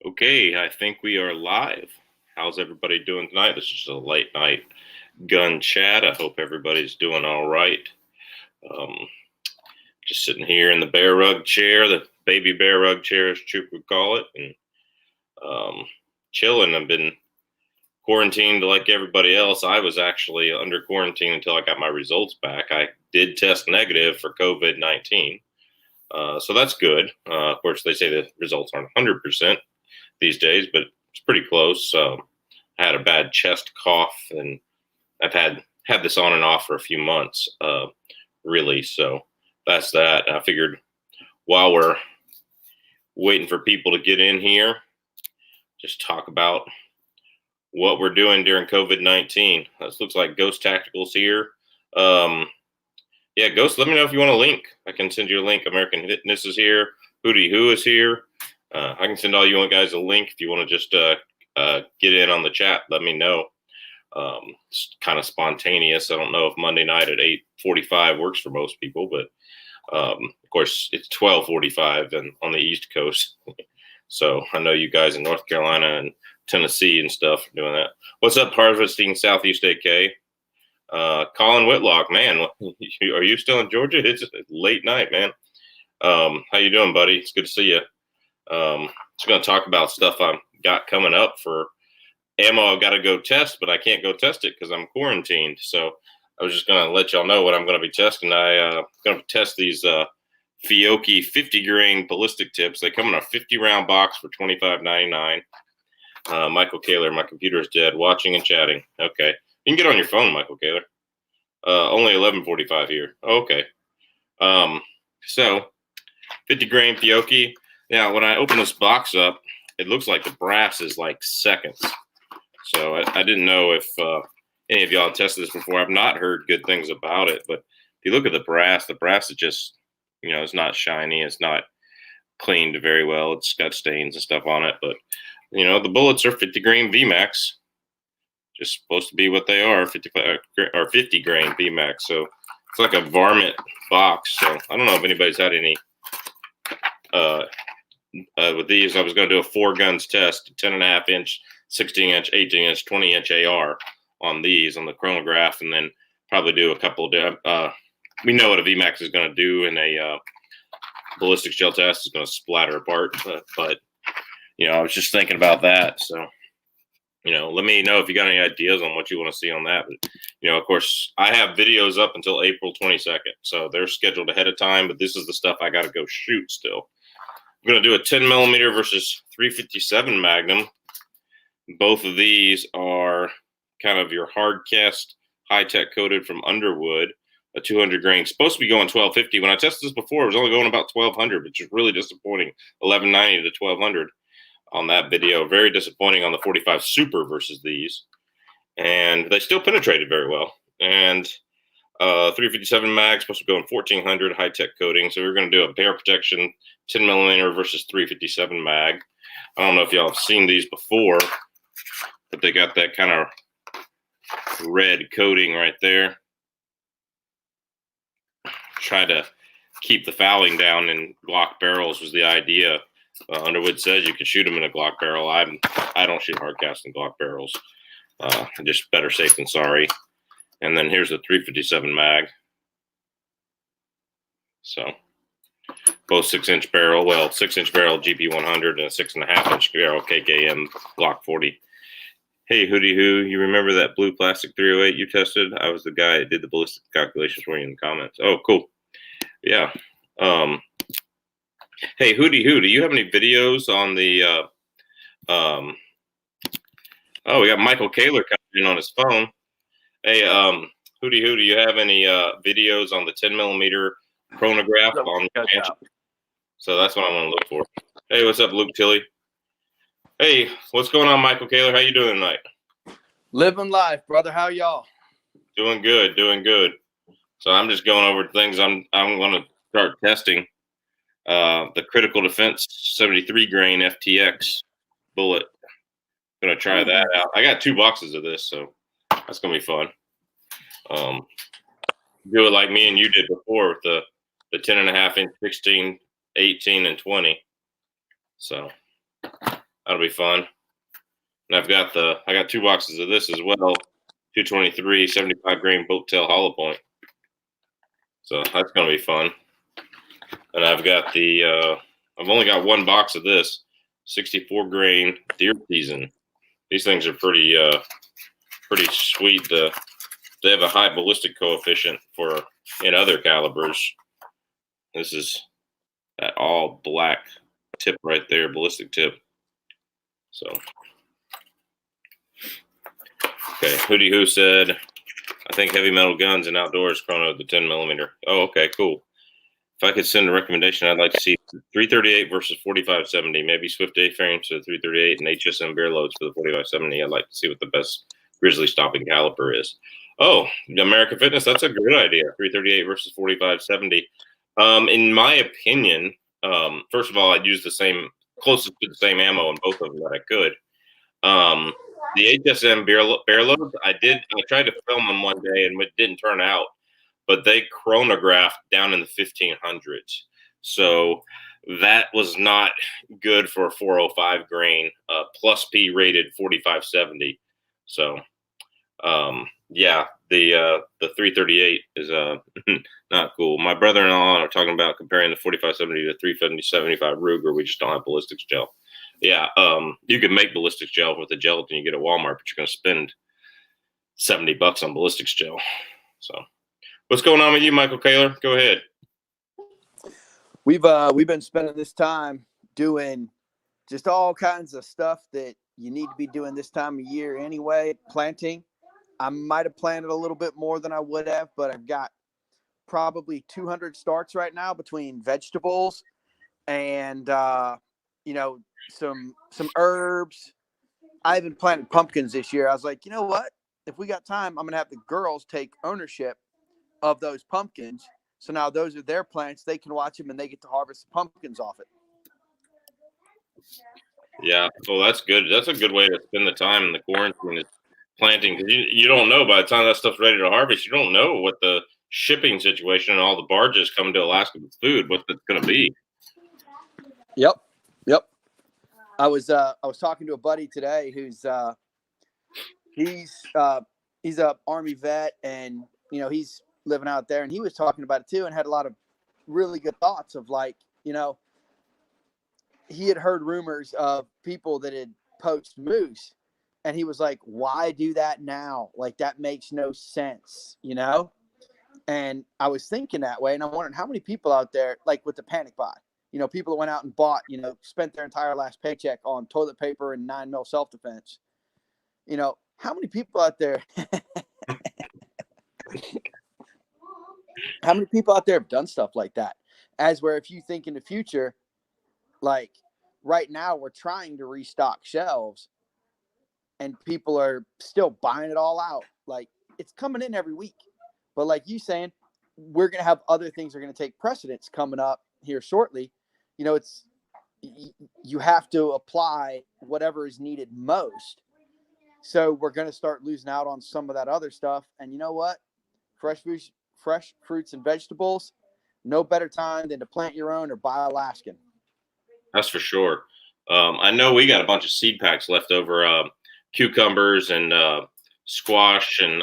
Okay, I think we are live. How's everybody doing tonight? This is a late night gun chat. I hope everybody's doing all right. Um, just sitting here in the bear rug chair, the baby bear rug chair, as Troop would call it, and chilling. I've been quarantined like everybody else. I was actually under quarantine until I got my results back. I did test negative for COVID-19, so that's good. Of course, they say the results aren't 100% these days, but it's pretty close. I had a bad chest cough, and I've had this on and off for a few months, really. So that's that. I figured while we're waiting for people to get in here, just talk about what we're doing during COVID-19. This looks like Ghost Tactical's here. Yeah, Ghost, let me know if you want a link. I can send you a link. American Fitness is here. Hootie Who is here. I can send all you guys a link if you want to just get in on the chat. Let me know. It's kind of spontaneous. I don't know if Monday night at 8:45 works for most people, but of course it's 12:45 and on the East Coast. So I know you guys in North Carolina and Tennessee and stuff are doing that. What's up, Harvesting Southeast AK? Colin Whitlock, man, are you still in Georgia? It's late night, man. How you doing, buddy? It's good to see you. Just going to talk about stuff I've got coming up for ammo. I've got to go test, but I can't go test it because I'm quarantined. So I was just going to let y'all know what I'm going to be testing. I'm going to test these Fiocchi 50 grain ballistic tips. They come in a 50 round box for $25.99. Michael Kaler, my computer is dead. Watching and chatting. Okay. You can get on your phone, Michael Kaler. Only 11:45 here. Okay. So 50 grain Fiocchi. Now, when I open this box up, it looks like the brass is like seconds. So I didn't know if any of y'all have tested this before. I've not heard good things about it, but if you look at the brass is just, it's not shiny. It's not cleaned very well. It's got stains and stuff on it, but the bullets are 50 grain VMAX. Just supposed to be what they are, 50 grain VMAX. So it's like a varmint box. So I don't know if anybody's had any with these. I was going to do a 4 guns test, 10.5 inch, 16 inch, 18 inch, 20 inch AR on these on the chronograph, and then probably do a couple of. We know what a VMAX is going to do in a ballistic shell test. It's going to splatter apart, but I was just thinking about that. So let me know if you got any ideas on what you want to see on that. But of course, I have videos up until April 22nd, so they're scheduled ahead of time. But this is the stuff I got to go shoot still. I'm going to do a 10 millimeter versus 357 Magnum. Both of these are kind of your hard cast, high tech coated from Underwood. A 200 grain, supposed to be going 1250. When I tested this before, it was only going about 1200, which is really disappointing. 1190 to 1200 on that video. Very disappointing on the 45 Super versus these. And they still penetrated very well. And 357 mag supposed to go in 1400 high tech coating. So we're going to do a bear protection 10 millimeter versus 357 mag. I don't know if y'all have seen these before, but they got that kind of red coating right there. Try to keep the fouling down in Glock barrels was the idea. Underwood says you can shoot them in a Glock barrel. I don't shoot hard cast in Glock barrels. Just better safe than sorry. And then here's the 357 mag. So both 6-inch barrel, 6-inch barrel GP100 and a 6.5-inch barrel KKM Glock 40. Hey, Hootie Who, you remember that blue plastic 308 you tested? I was the guy that did the ballistic calculations for you in the comments. Oh, cool. Yeah. Hey, Hootie Who, do you have any videos on the we got Michael Kaler coming in on his phone. Hey, Hootie Who, do you have any videos on the 10 millimeter chronograph on the So that's what I want to look for. Hey, what's up, Luke Tilley? Hey, what's going on, Michael Kaler? How you doing tonight? Living life, brother. How y'all? Doing good, doing good. So I'm just going over things I'm going to start testing. The Critical Defense 73 grain FTX bullet. Going to try that out. I got 2 boxes of this, so that's going to be fun. Do it like me and you did before with the 10.5 inch, 16, 18, and 20. So That'll be fun. And I got 2 boxes of this as well. 223, 75 grain boat tail hollow point. So that's going to be fun. And I've only got 1 box of this 64 grain deer season. These things are pretty sweet. They have a high ballistic coefficient in other calibers. This is that all black tip right there, ballistic tip. So, okay, Hootie Who said, I think heavy metal guns and outdoors chrono the 10 millimeter. Oh, okay, cool. If I could send a recommendation, I'd like to see 338 versus 4570. Maybe Swift A-frames for the 338 and HSM bear loads for the 4570. I'd like to see what the best grizzly stopping caliper is. Oh, American Fitness, that's a great idea. 338 versus 4570. In my opinion, first of all, I'd use closest to the same ammo in both of them that I could. The HSM bear loads, I tried to film them one day and it didn't turn out, but they chronographed down in the 1500s. So that was not good for a 405 grain, plus P rated 4570. So, yeah, the 338 is not cool. My brother-in-law are talking about comparing the 4570 to 375 Ruger. We just don't have ballistics gel. Yeah, you can make ballistics gel with the gelatin you get at Walmart, but you're going to spend $70 on ballistics gel. So, what's going on with you, Michael Kaler? Go ahead. We've been spending this time doing just all kinds of stuff that you need to be doing this time of year anyway. Planting. I might have planted a little bit more than I would have, but I've got probably 200 starts right now between vegetables and some herbs. I even planted pumpkins this year. I was like, you know what? If we got time, I'm gonna have the girls take ownership of those pumpkins. So now those are their plants. They can watch them and they get to harvest the pumpkins off it. Yeah, well, that's good. That's a good way to spend the time in the quarantine is planting, because you don't know by the time that stuff's ready to harvest, you don't know what the shipping situation and all the barges coming to Alaska with food, what it's going to be. Yep. I was talking to a buddy today who's he's a Army vet, and he's living out there, and he was talking about it too, and had a lot of really good thoughts of, like, he had heard rumors of people that had poached moose. And he was like, why do that now? Like, that makes no sense, And I was thinking that way. And I'm wondering how many people out there, like with the panic buy, people that went out and bought, spent their entire last paycheck on toilet paper and 9mm self-defense. How many people out there, how many people out there have done stuff like that? As where if you think in the future, like right now, we're trying to restock shelves. And people are still buying it all out. Like, it's coming in every week. But like you saying, we're going to have other things that are going to take precedence coming up here shortly. You have to apply whatever is needed most. So we're going to start losing out on some of that other stuff. And you know what? Fresh fruits and vegetables, no better time than to plant your own or buy Alaskan. That's for sure. I know we got a bunch of seed packs left over. Cucumbers and squash and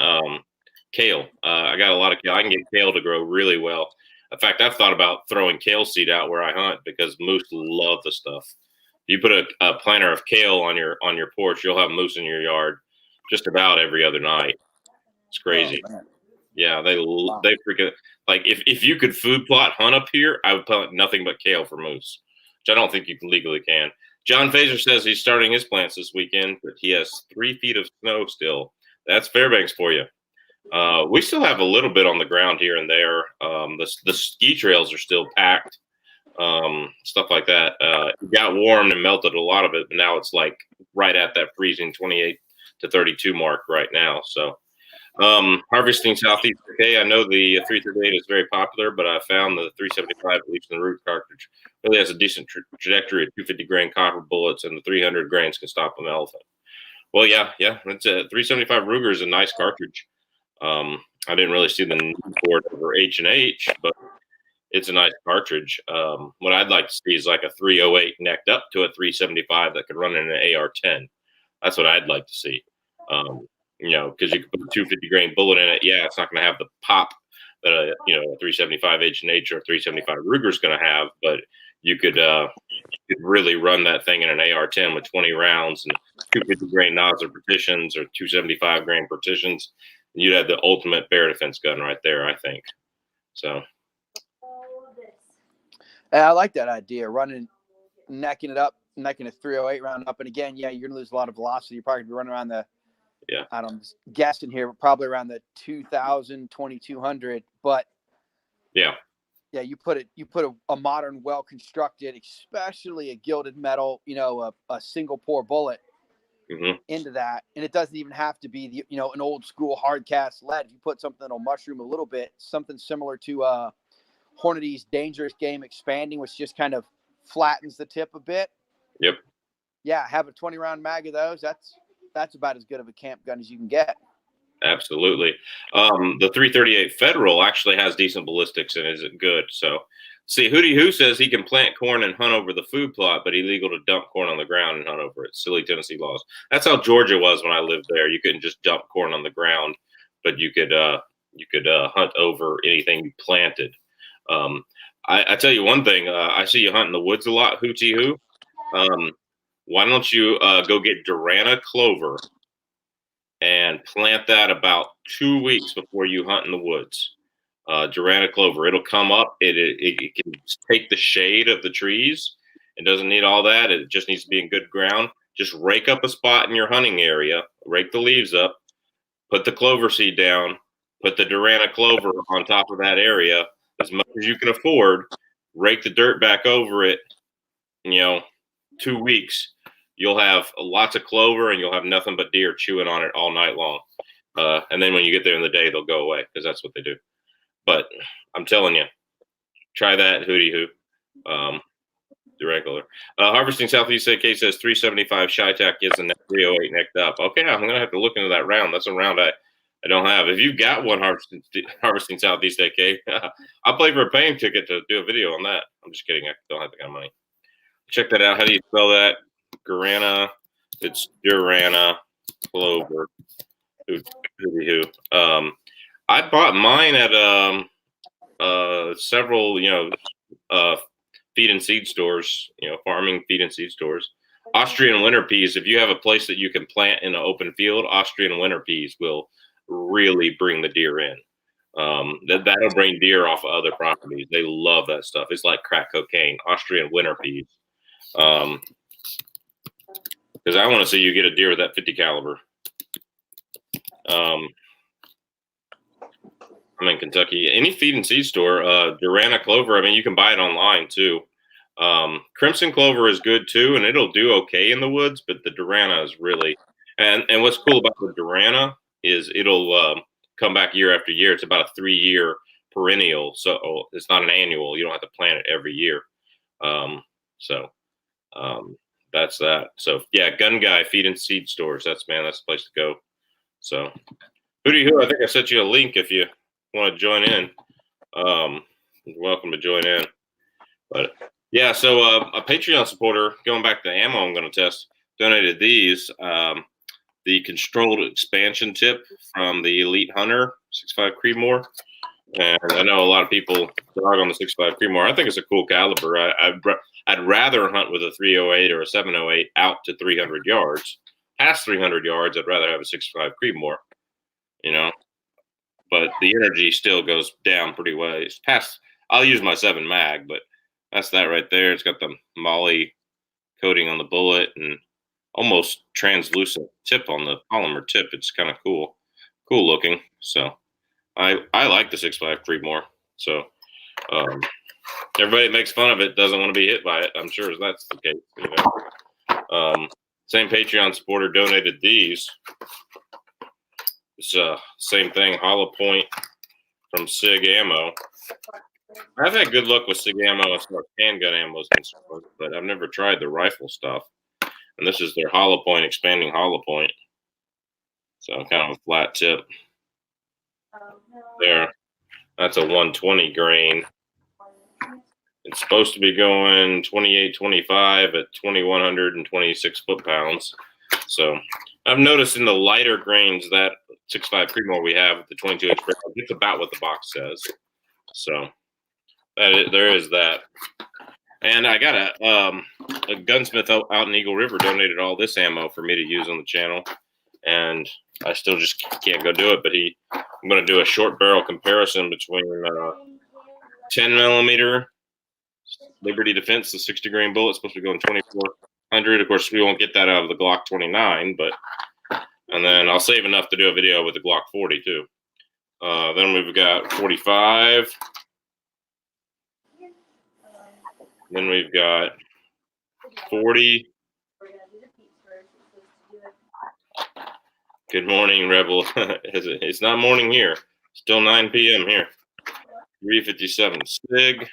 kale. I got a lot of kale. I can get kale to grow really well. In fact, I've thought about throwing kale seed out where I hunt because moose love the stuff. If you put a planter of kale on your porch, you'll have moose in your yard just about every other night. It's crazy. Oh, yeah, they freaking, like, if you could food plot hunt up here, I would plant nothing but kale for moose, which I don't think you legally can. John Fazer says he's starting his plants this weekend, but he has 3 feet of snow still. That's Fairbanks for you. We still have a little bit on the ground here and there. The ski trails are still packed, stuff like that. It got warm and melted a lot of it, but now it's like right at that freezing 28 to 32 mark right now. So harvesting Southeast UK, I know the 338 is very popular, but I found the 375, at least in the root cartridge, really has a decent trajectory of 250 grain copper bullets, and the 300 grains can stop an elephant. Well, yeah, it's a 375 Ruger is a nice cartridge. I didn't really see the need for it over H&H, but it's a nice cartridge. What I'd like to see is like a 308 necked up to a 375 that could run in an AR-10. That's what I'd like to see. Because you could put a 250 grain bullet in it. Yeah, it's not going to have the pop that a 375 H&H or a 375 Ruger is going to have, but you could really run that thing in an AR-10 with 20 rounds and 250 grain nozzle partitions or 275 grain partitions. And you'd have the ultimate bear defense gun right there, I think. So. I like that idea, necking a 308 round up. And again, yeah, you're going to lose a lot of velocity. You're probably going to be running around the, I don't know, guessing here, but probably around the 2000, 2200. But yeah, you put a modern, well-constructed, especially a gilded metal, a single pour bullet into that. And it doesn't even have to be an old school hard cast lead. If you put something that'll mushroom a little bit, something similar to Hornady's Dangerous Game Expanding, which just kind of flattens the tip a bit. Yep. Yeah, have a 20 round mag of those. That's about as good of a camp gun as you can get. Absolutely. The 338 Federal actually has decent ballistics and is good. So, see, Hootie Who says he can plant corn and hunt over the food plot, but illegal to dump corn on the ground and hunt over it. Silly Tennessee laws. That's how Georgia was when I lived there. You couldn't just dump corn on the ground, but you could hunt over anything you planted. I tell you one thing. I see you hunt in the woods a lot, Hootie Who. Why don't you go get Durana clover and plant that about 2 weeks before you hunt in the woods? Durana clover, it'll come up. It can take the shade of the trees. It doesn't need all that. It just needs to be in good ground. Just rake up a spot in your hunting area, rake the leaves up, put the clover seed down, put the Durana clover on top of that area as much as you can afford, rake the dirt back over it, 2 weeks. You'll have lots of clover and you'll have nothing but deer chewing on it all night long. And then when you get there in the day, they'll go away because that's what they do. But I'm telling you, try that, Hootie Who. Directly. Harvesting Southeast AK says 375 Chi-Tac gives a 308 necked up. Okay, I'm going to have to look into that round. That's a round I don't have. If you've got one Harvesting Southeast AK, I'll play for a paying ticket to do a video on that. I'm just kidding. I don't have the kind of money. Check that out. How do you spell that? Durana. It's Durana clover. Who? I bought mine at several, feed and seed stores, farming feed and seed stores. Austrian winter peas. If you have a place that you can plant in an open field, Austrian winter peas will really bring the deer in. That'll bring deer off of other properties. They love that stuff. It's like crack cocaine. Austrian winter peas. Because I want to see you get a deer with that 50 caliber. I'm in Kentucky. Any feed and seed store, Durana clover, I mean, you can buy it online too. Crimson clover is good too, and it'll do okay in the woods, but the Durana is really, and what's cool about the Durana is it'll come back year after year. It's about a 3-year perennial, so it's not an annual. You don't have to plant it every year. That's that. So yeah, Gun Guy feed and seed stores. That's the place to go. So Hootie Who, I think I sent you a link if you want to join in. You're welcome to join in. But yeah, so a Patreon supporter, going back to the ammo I'm going to test, donated these. The controlled expansion tip from the Elite Hunter 6.5 Creedmoor. And I know a lot of people dog on the 6.5 Creedmoor. I think it's a cool caliber. I'd rather hunt with a 308 or a 708 out to 300 yards. Past 300 yards, I'd rather have a 6.5 Creedmoor, But the energy still goes down pretty well. It's past. I'll use my 7 mag, but that's that right there. It's got the moly coating on the bullet and almost translucent tip on the polymer tip. It's kind of cool looking. So I like the 6.5 Creedmoor. So everybody that makes fun of it doesn't want to be hit by it. I'm sure that's the case. Same Patreon supporter donated these. It's same thing, hollow point from Sig Ammo. I've had good luck with Sig Ammo as far as handgun ammo is concerned, but I've never tried the rifle stuff. And this is their hollow point, expanding hollow point. So kind of a flat tip there. That's a 120 grain. It's supposed to be going 28.25 at 2,126 foot-pounds. So I've noticed in the lighter grains that 6.5 Creedmoor we have with the 22-inch barrel, it's about what the box says. So there is that. And I got a gunsmith out in Eagle River donated all this ammo for me to use on the channel, and I still just can't go do it. But I'm going to do a short barrel comparison between 10 millimeter Liberty Defense, the 60 grain bullet, supposed to be going 2,400. Of course, we won't get that out of the Glock 29, and then I'll save enough to do a video with the Glock 40 too. Then we've got 45. Then we've got 40. Good morning, Rebel. It's not morning here. Still 9 p.m. here. 357 SIG.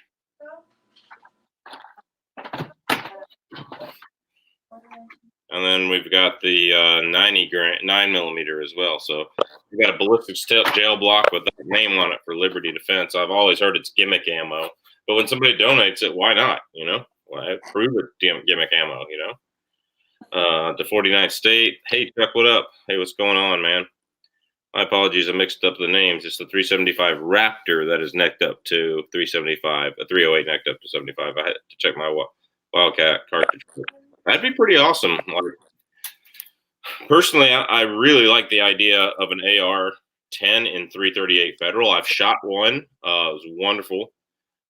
And then we've got the 9 millimeter as well. So we've got a ballistic gel block with that name on it for Liberty Defense. I've always heard it's gimmick ammo. But when somebody donates it, why not? Why prove it gimmick ammo, The 49th State. Hey, Chuck, what up? Hey, what's going on, man? My apologies, I mixed up the names. It's the 375 Raptor that is necked up to 375, a 308 necked up to 75. I had to check my Wildcat cartridge. That'd be pretty awesome. Personally, I really like the idea of an AR-10 in 338 Federal. I've shot one. It was wonderful.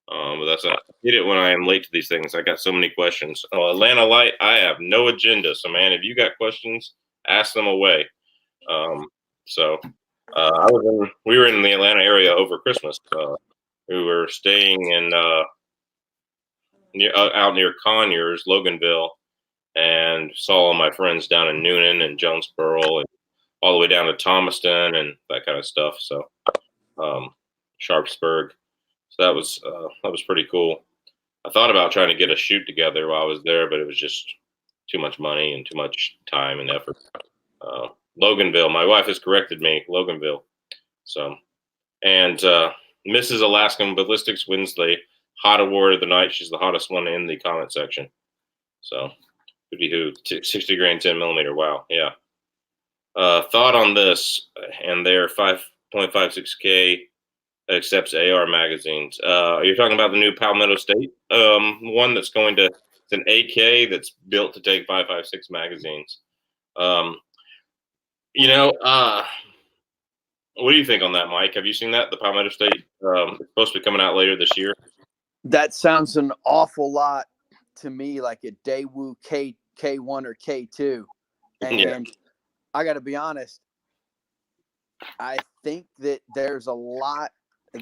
But that's not. I get it when I am late to these things. I got so many questions. Atlanta Light, I have no agenda. So, man, if you got questions, ask them away. We were in the Atlanta area over Christmas. We were staying in out near Conyers, Loganville, and saw all my friends down in Noonan and Jonesboro and all the way down to Thomaston and that kind of stuff. So, Sharpsburg. So that was pretty cool. I thought about trying to get a shoot together while I was there, but it was just too much money and too much time and effort. Loganville, my wife has corrected me, Loganville. So, and Mrs. Alaskan Ballistics wins the Hot Award of the night. She's the hottest one in the comment section. So, 60 grain, 10 millimeter. Wow. Yeah. Thought on this, and their 5.56K accepts AR magazines. You're talking about the new Palmetto State one that's it's an AK that's built to take 5.56 magazines. What do you think on that, Mike? Have you seen that? The Palmetto State it's supposed to be coming out later this year. That sounds an awful lot to me like a Daewoo K1 or K2. And yeah. I got to be honest, I think that there's a lot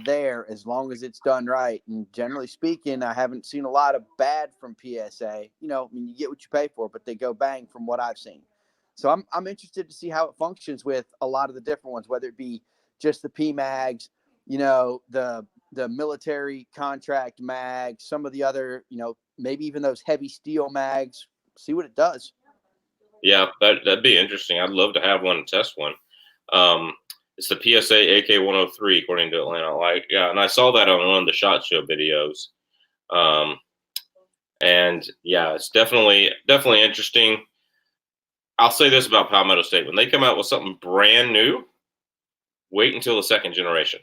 there as long as it's done right. And generally speaking, I haven't seen a lot of bad from PSA. You get what you pay for, but they go bang from what I've seen. So I'm interested to see how it functions with a lot of the different ones, whether it be just the P mags, the military contract mags, some of the other, maybe even those heavy steel mags. See what it does. Yeah, that'd be interesting. I'd love to have one and test one. It's the PSA AK-103, according to Atlanta Light. Yeah, and I saw that on one of the SHOT Show videos. And yeah, it's definitely interesting. I'll say this about Palmetto State. When they come out with something brand new, wait until the second generation.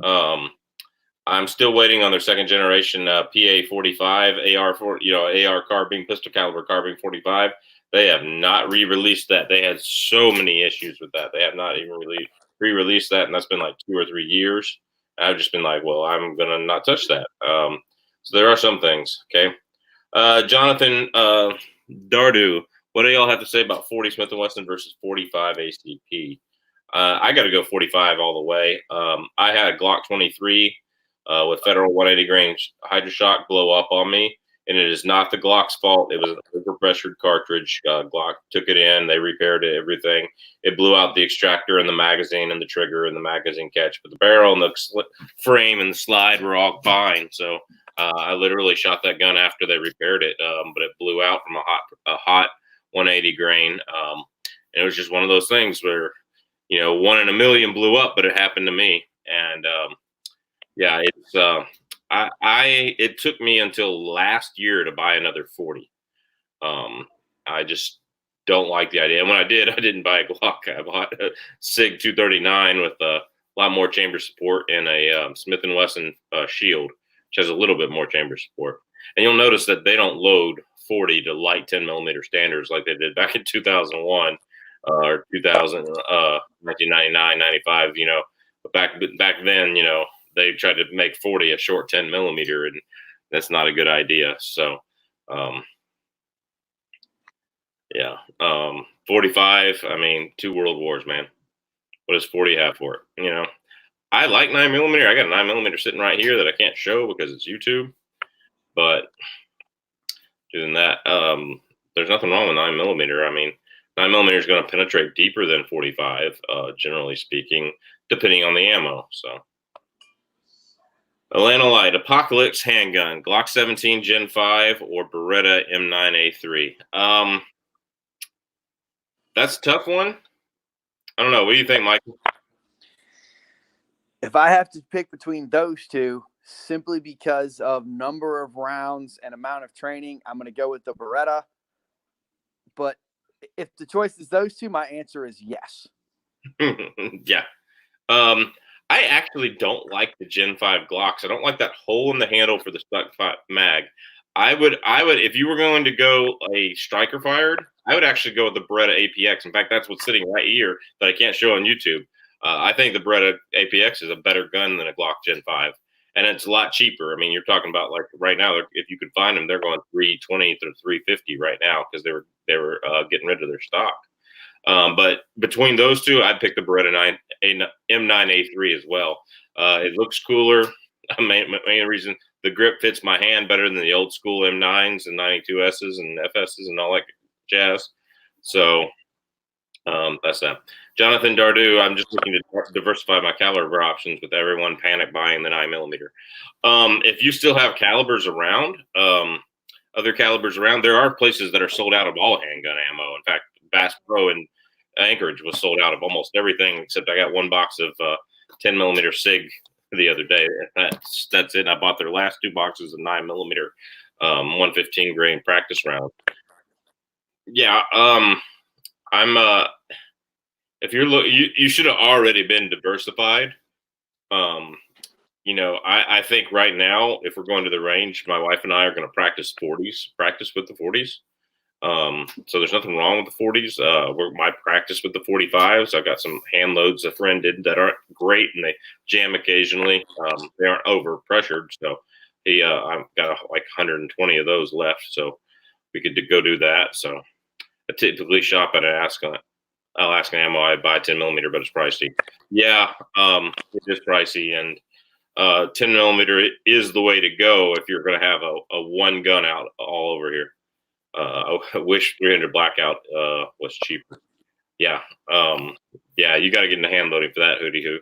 I'm still waiting on their second generation PA-45 AR carbine, pistol caliber carbine 45. They have not re-released that. They had so many issues with that. They have not even re-released that, and that's been like 2 or 3 years. And I've just been like, well, I'm gonna not touch that. So there are some things. Okay, Jonathan Dardu, what do y'all have to say about 40 Smith & Wesson versus 45 ACP? I got to go 45 all the way. I had a Glock 23 with Federal 180 grain Hydroshock blow up on me. And it is not the Glock's fault. It was an overpressured cartridge. Glock took it in. They repaired it, everything. It blew out the extractor and the magazine and the trigger and the magazine catch. But the barrel and the frame and the slide were all fine. So I literally shot that gun after they repaired it. But it blew out from a hot 180 grain. And it was just one of those things where, 1 in a million blew up, but it happened to me. And yeah, it's It took me until last year to buy another 40. I just don't like the idea. And when I did, I didn't buy a Glock. I bought a Sig 239 with a lot more chamber support and a Smith & Wesson Shield, which has a little bit more chamber support. And you'll notice that they don't load 40 to light 10 millimeter standards like they did back in 2001 or 2000, 1999, 95. But back then, they tried to make 40 a short 10 millimeter, and that's not a good idea. So, yeah. 45, I mean, 2 world wars, man. What does 40 have for it? I like 9 millimeter. I got a 9 millimeter sitting right here that I can't show because it's YouTube. But other than that, there's nothing wrong with 9 millimeter. I mean, 9 millimeter is going to penetrate deeper than 45, generally speaking, depending on the ammo. So, Atlanta Light, Apocalypse handgun, Glock 17 Gen 5 or Beretta M9A3. That's a tough one. I don't know. What do you think, Michael? If I have to pick between those two, simply because of number of rounds and amount of training, I'm going to go with the Beretta. But if the choice is those two, my answer is yes. Yeah. I actually don't like the Gen 5 Glocks. I don't like that hole in the handle for the stuck mag. I would, if you were going to go a striker fired, I would actually go with the Beretta APX. In fact, that's what's sitting right here that I can't show on YouTube. I think the Beretta APX is a better gun than a Glock Gen 5, and it's a lot cheaper. I mean, you're talking about like right now, if you could find them, they're going $320 to $350 right now because they were getting rid of their stock. But between those two, I'd pick the Beretta M9A3 as well. It looks cooler. Main reason, the grip fits my hand better than the old school M9s and 92Ss and FSs and all that jazz. So that's that. Jonathan Dardu, I'm just looking to diversify my caliber options with everyone panic buying the 9 millimeter. If you still have calibers around, other calibers around, there are places that are sold out of all handgun ammo. In fact, Bass Pro in Anchorage was sold out of almost everything except I got one box of 10 millimeter Sig the other day. That's it. I bought their last 2 boxes of 9 millimeter 115 grain practice round. Yeah. I'm if you're you should have already been diversified. I think right now, if we're going to the range, my wife and I are going to practice with the 40s. So there's nothing wrong with the 40s. My practice with the 45s. I've got some hand loads a friend did that aren't great, and they jam occasionally. They aren't over pressured, so I've got like 120 of those left, so we could go do that. So I typically shop at Alaskan Ammo. I buy 10 millimeter, but it's pricey. Yeah, it is pricey, and 10 millimeter is the way to go if you're going to have a one gun out all over here. I wish 300 Blackout was cheaper. Yeah. Yeah, you got to get into hand loading for that, Hoodie Hoo.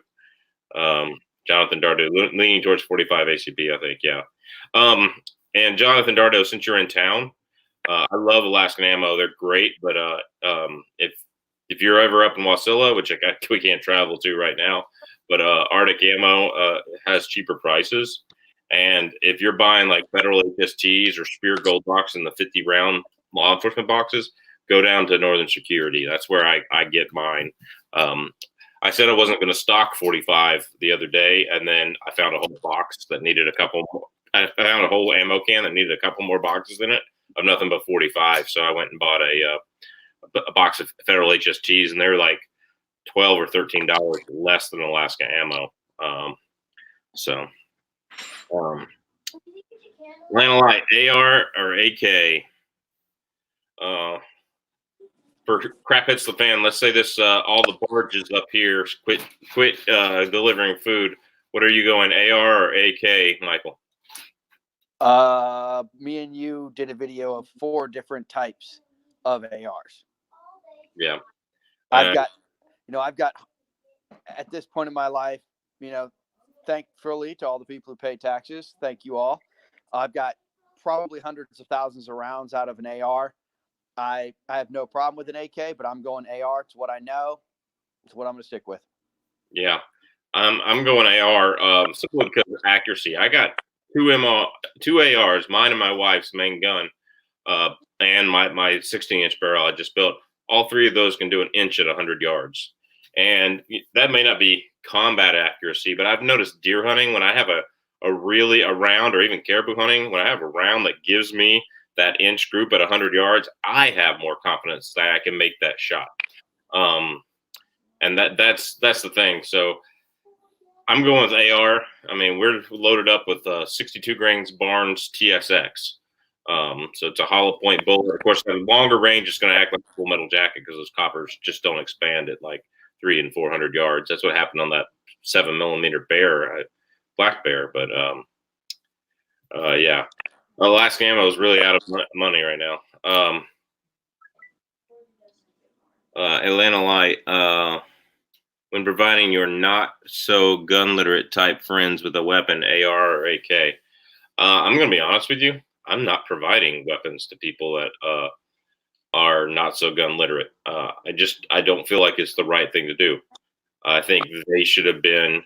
Jonathan Dardo, leaning towards 45 ACP, I think. Yeah. And Jonathan Dardo, since you're in town, I love Alaskan Ammo. They're great, but if you're ever up in Wasilla, which we can't travel to right now, but Arctic Ammo has cheaper prices. And if you're buying like Federal HSTs or Spear Gold Box in the 50 round law enforcement boxes, go down to Northern Security. That's where I get mine. I said I wasn't going to stock 45 the other day, and then I found a whole box that needed a couple more. I found a whole ammo can that needed a couple more boxes in it of nothing but 45. So I went and bought a box of Federal HSTs, and they're like $12 or $13 less than Alaska Ammo. Atlanta Light, AR or AK? For Crap Hits the Fan, let's say this, all the barges up here quit delivering food. What are you going, AR or AK, Michael? Me and you did a video of 4 different types of ARs. Yeah. I've got at this point in my life, thankfully to all the people who pay taxes, thank you all. I've got probably hundreds of thousands of rounds out of an AR. I have no problem with an AK, but I'm going AR. It's what I know. It's what I'm going to stick with. Yeah. I'm going AR simply because of accuracy. I got two ARs, mine and my wife's main gun, and my 16-inch barrel I just built. All three of those can do an inch at 100 yards, and that may not be combat accuracy, but I've noticed deer hunting when I have a round, or even caribou hunting when I have a round that gives me that inch group at 100 yards, I have more confidence that I can make that shot. And that's the thing. So I'm going with AR. I mean, we're loaded up with 62 grains Barnes TSX. So it's a hollow point bullet. Of course, the longer range is going to act like a Full Metal Jacket because those coppers just don't expand at like 300 and 400 yards. That's what happened on that 7mm bear, black bear. But yeah, Alaska Ammo is really out of money right now. Atlanta Light. When providing your not so gun literate type friends with a weapon, AR or AK, I'm going to be honest with you. I'm not providing weapons to people that are not so gun literate. I don't feel like it's the right thing to do. I think they should have been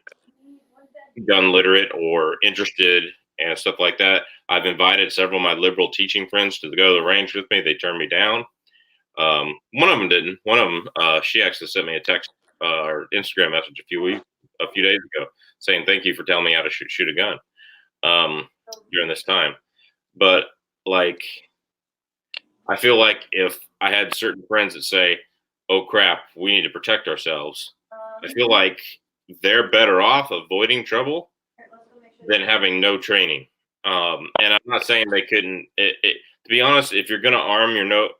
gun literate or interested and stuff like that. I've invited several of my liberal teaching friends to go to the range with me. They turned me down. One of them didn't. One of them, she actually sent me a text or Instagram message a few days ago saying, thank you for telling me how to shoot a gun during this time. But like, I feel like if I had certain friends that say, oh crap, we need to protect ourselves, I feel like they're better off avoiding trouble than having no training. And I'm not saying they couldn't, to be honest, if you're going to arm your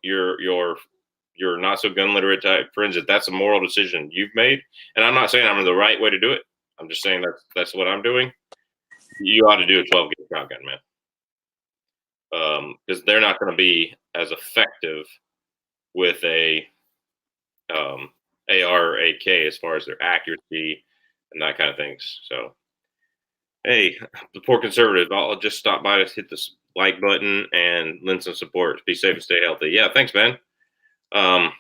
not so gun literate type friends, if that's a moral decision you've made, and I'm not saying I'm the right way to do it, I'm just saying that's what I'm doing. You ought to do a 12 gauge shotgun, man, because they're not going to be as effective with a AR or AK as far as their accuracy and that kind of things. So, hey, the poor conservative, I'll just stop by to hit the like button and lend some support. Be safe and stay healthy. Yeah, thanks, man. Has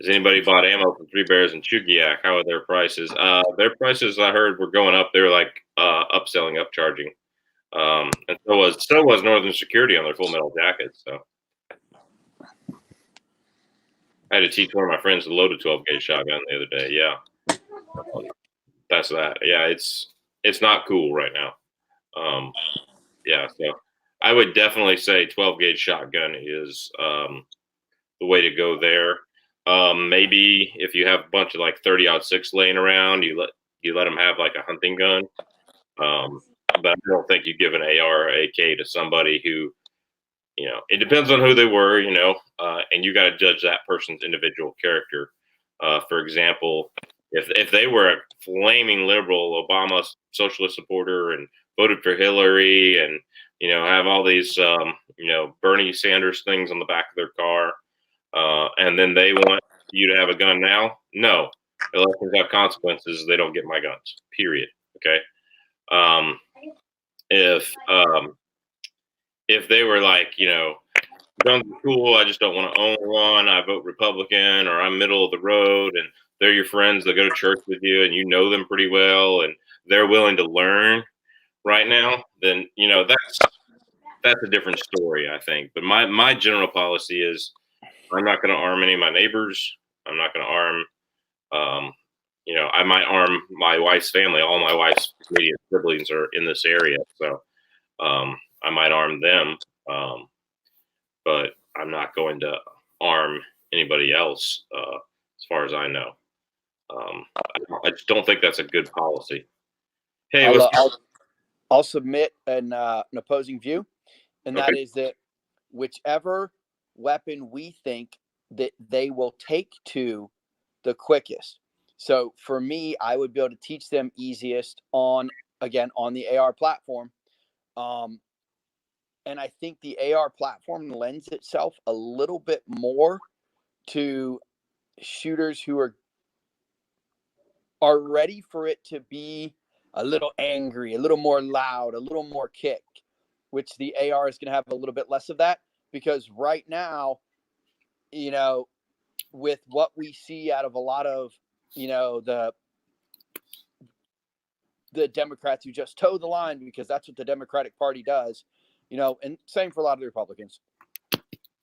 anybody bought ammo from Three Bears and Chugiak? How are their prices? Their prices, I heard, were going up. They were like upselling, upcharging. And so was Northern Security on their Full Metal Jackets. So I had to teach one of my friends to load a 12 gauge shotgun the other day. Yeah, that's that. Yeah, it's not cool right now. Yeah, so I would definitely say 12 gauge shotgun is the way to go there. Maybe if you have a bunch of like 30-06 laying around, you let them have like a hunting gun. But I don't think you give an AR or AK to somebody who, it depends on who they were, and you got to judge that person's individual character. For example, if they were a flaming liberal, Obama socialist supporter, and voted for Hillary, and have all these Bernie Sanders things on the back of their car, and then they want you to have a gun now, no, elections have consequences. They don't get my guns. Period. Okay. If they were like, guns are cool, I just don't want to own one, I vote Republican, or I'm middle of the road, and they're your friends that go to church with you, and you know them pretty well, and they're willing to learn right now, then that's a different story, I think. But my general policy is I'm not going to arm any of my neighbors. I'm not going to arm. I might arm my wife's family. All my wife's immediate siblings are in this area, so I might arm them. But I'm not going to arm anybody else, as far as I know. I just don't think that's a good policy. Hey, I'll submit an opposing view, and that is that whichever weapon we think that they will take to the quickest. So for me, I would be able to teach them easiest on the AR platform. And I think the AR platform lends itself a little bit more to shooters who are ready for it to be a little angry, a little more loud, a little more kick, which the AR is going to have a little bit less of that, because right now, with what we see out of a lot of, the Democrats who just toe the line because that's what the Democratic Party does, and same for a lot of the Republicans.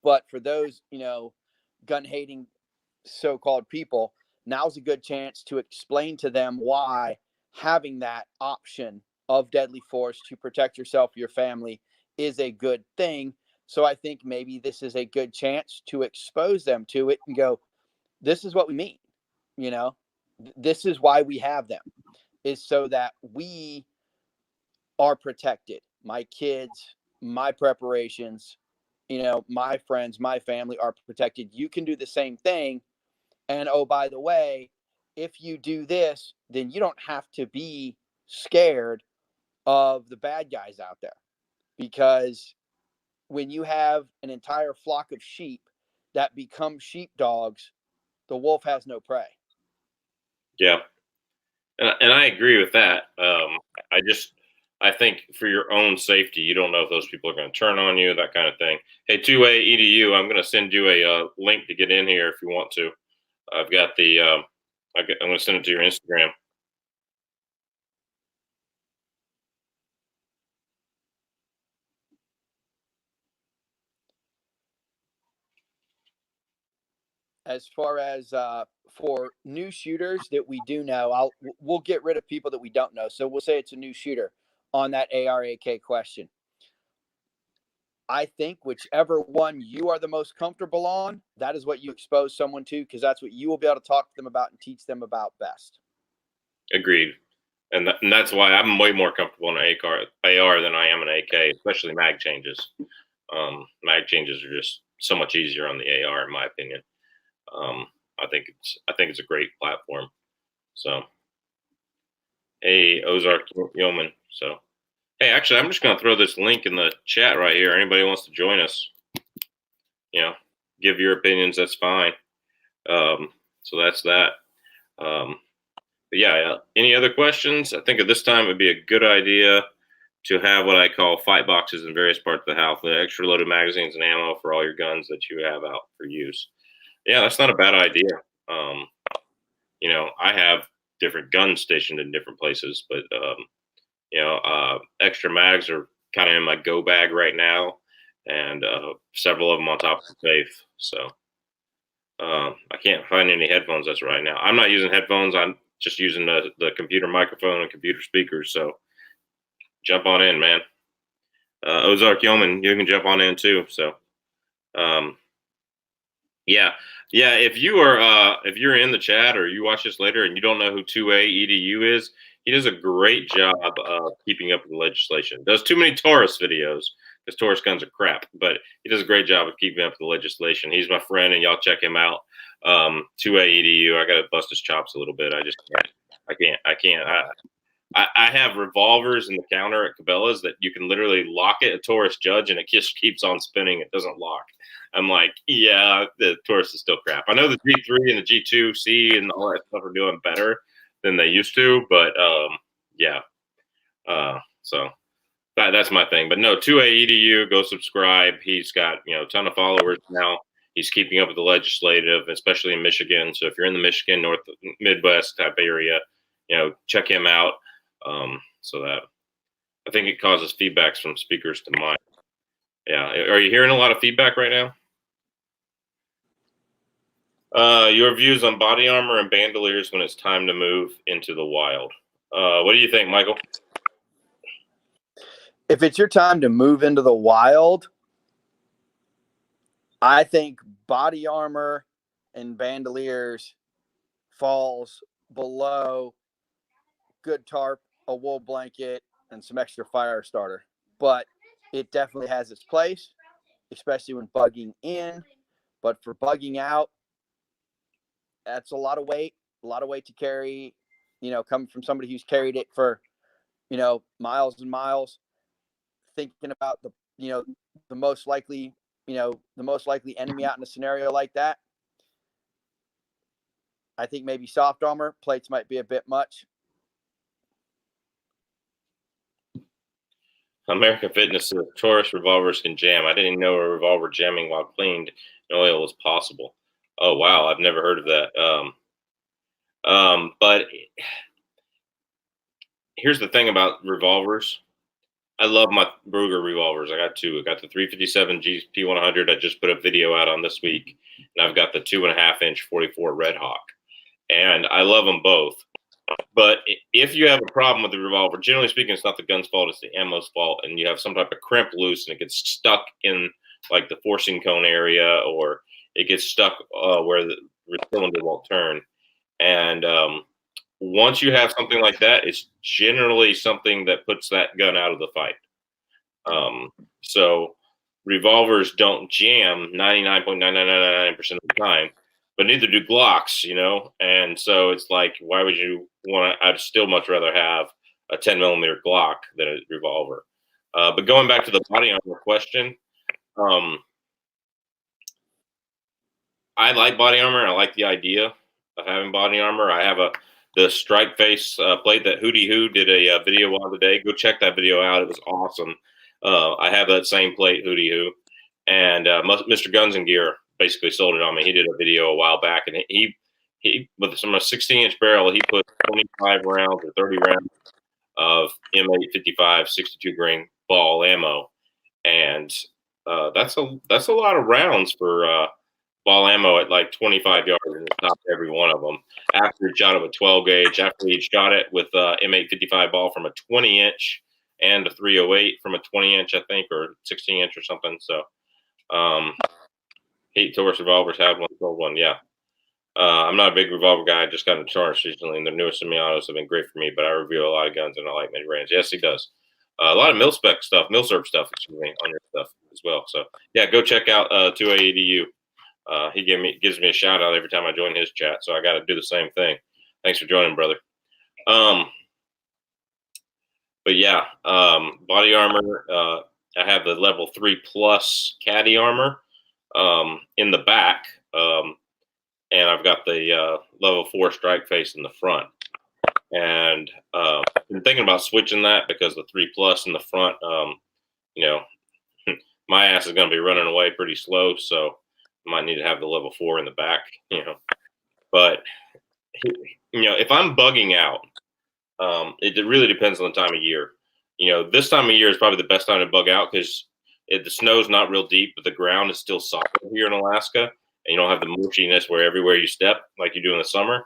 But for those, gun hating so-called people, now's a good chance to explain to them why having that option of deadly force to protect yourself or your family is a good thing. So I think maybe this is a good chance to expose them to it and go, this is what we mean. This is why we have them, is so that we are protected. My kids, my preparations, my friends, my family are protected. You can do the same thing. And oh, by the way, if you do this, then you don't have to be scared of the bad guys out there. Because when you have an entire flock of sheep that become sheepdogs, the wolf has no prey. Yeah. And I agree with that. I think for your own safety, you don't know if those people are going to turn on you, that kind of thing. Hey, 2A EDU, I'm going to send you a link to get in here if you want to. I've got I'm going to send it to your Instagram. As far as for new shooters that we do know, we'll get rid of people that we don't know. So we'll say it's a new shooter on that AR/AK question. I think whichever one you are the most comfortable on, that is what you expose someone to, because that's what you will be able to talk to them about and teach them about best. Agreed. And that's why I'm way more comfortable in an AR than I am an AK, especially mag changes. Mag changes are just so much easier on the AR, in my opinion. I think it's a great platform. So, hey, Ozark Yeoman. So, hey, actually, I'm just going to throw this link in the chat right here. Anybody wants to join us, give your opinions. That's fine. So that's that. But yeah, any other questions? I think at this time it would be a good idea to have what I call fight boxes in various parts of the house, the extra loaded magazines and ammo for all your guns that you have out for use. Yeah, that's not a bad idea. I have different guns stationed in different places, but extra mags are kind of in my go bag right now, and several of them on top of the safe. So I can't find any headphones as right now. I'm not using headphones. I'm just using the computer microphone and computer speakers. So jump on in, man. Ozark Yeoman, you can jump on in too. So yeah. If you're in the chat or you watch this later and you don't know who 2A EDU is, he does a great job of keeping up with the legislation. Does too many Taurus videos because Taurus guns are crap, but he does a great job of keeping up with the legislation. He's my friend, and y'all check him out. 2A EDU. I got to bust his chops a little bit. I can't. I have revolvers in the counter at Cabela's that you can literally lock it, a Taurus Judge, and it just keeps on spinning. It doesn't lock. I'm like, yeah, the Taurus is still crap. I know the G3 and the G2C and all that stuff are doing better than they used to, but yeah. So that's my thing. But no, 2A EDU, go subscribe. He's got a ton of followers now. He's keeping up with the legislative, especially in Michigan. So if you're in the Michigan, North Midwest type area, check him out. So that I think it causes feedbacks from speakers to mine. Yeah. Are you hearing a lot of feedback right now? Your views on body armor and bandoliers when it's time to move into the wild. What do you think, Michael? If it's your time to move into the wild, I think body armor and bandoliers falls below good tarp, a wool blanket, and some extra fire starter. But it definitely has its place, especially when bugging in. But for bugging out, that's a lot of weight to carry, coming from somebody who's carried it for, miles and miles, thinking about the most likely enemy out in a scenario like that. I think maybe soft armor plates might be a bit much. American Fitness says Taurus revolvers can jam. I didn't know a revolver jamming while cleaned in oil was possible. Oh wow, I've never heard of that. But here's the thing about revolvers. I love my Ruger revolvers. I got two. I got the 357 GP 100. I just put a video out on this week, and I've got the 2.5-inch 44 Red Hawk, and I love them both. But if you have a problem with the revolver, generally speaking, it's not the gun's fault; it's the ammo's fault, and you have some type of crimp loose, and it gets stuck in like the forcing cone area, or it gets stuck where the cylinder won't turn. And once you have something like that, it's generally something that puts that gun out of the fight. So revolvers don't jam 99.9999% of the time, but neither do Glocks, you know? And so it's like, why would you want to? I'd still much rather have a 10 mm Glock than a revolver. But going back to the body armor question, I like body armor. I like the idea of having body armor. I have the strike face plate that Hootie Who did a video on today. Go check that video out. It was awesome. I have that same plate, Hootie Who, and Mr. Guns and Gear basically sold it on me. He did a video a while back, and he with some 16-inch barrel, he put 25 rounds or 30 rounds of M855 62 grain ball ammo, and that's a lot of rounds for ball ammo at like 25 yards and stopped every one of them. After he shot it with 12 gauge, after he shot it with M855 ball from a 20-inch and a 308 from a 20-inch, I think, or 16-inch or something. So, Heat Taurus revolvers have one, sold one. Yeah. I'm not a big revolver guy. I just got into Taurus recently, and the newest semi-autos have been great for me, but I review a lot of guns and I like mid-range. Yes, he does. A lot of mil-spec stuff, mil-serv stuff, excuse me, on your stuff as well. So, yeah, go check out 2AEDU. He gives me a shout out every time I join his chat, so I got to do the same thing. Thanks for joining, brother. But yeah, body armor. I have the level 3+ caddy armor in the back, and I've got the level 4 strike face in the front. And I've been thinking about switching that because the 3+ in the front, you know, my ass is going to be running away pretty slow, so might need to have the level 4 in the back, you know. But you know, if I'm bugging out, it really depends on the time of year. You know, this time of year is probably the best time to bug out because the snow's not real deep, but the ground is still solid here in Alaska, and you don't have the mushiness where everywhere you step like you do in the summer.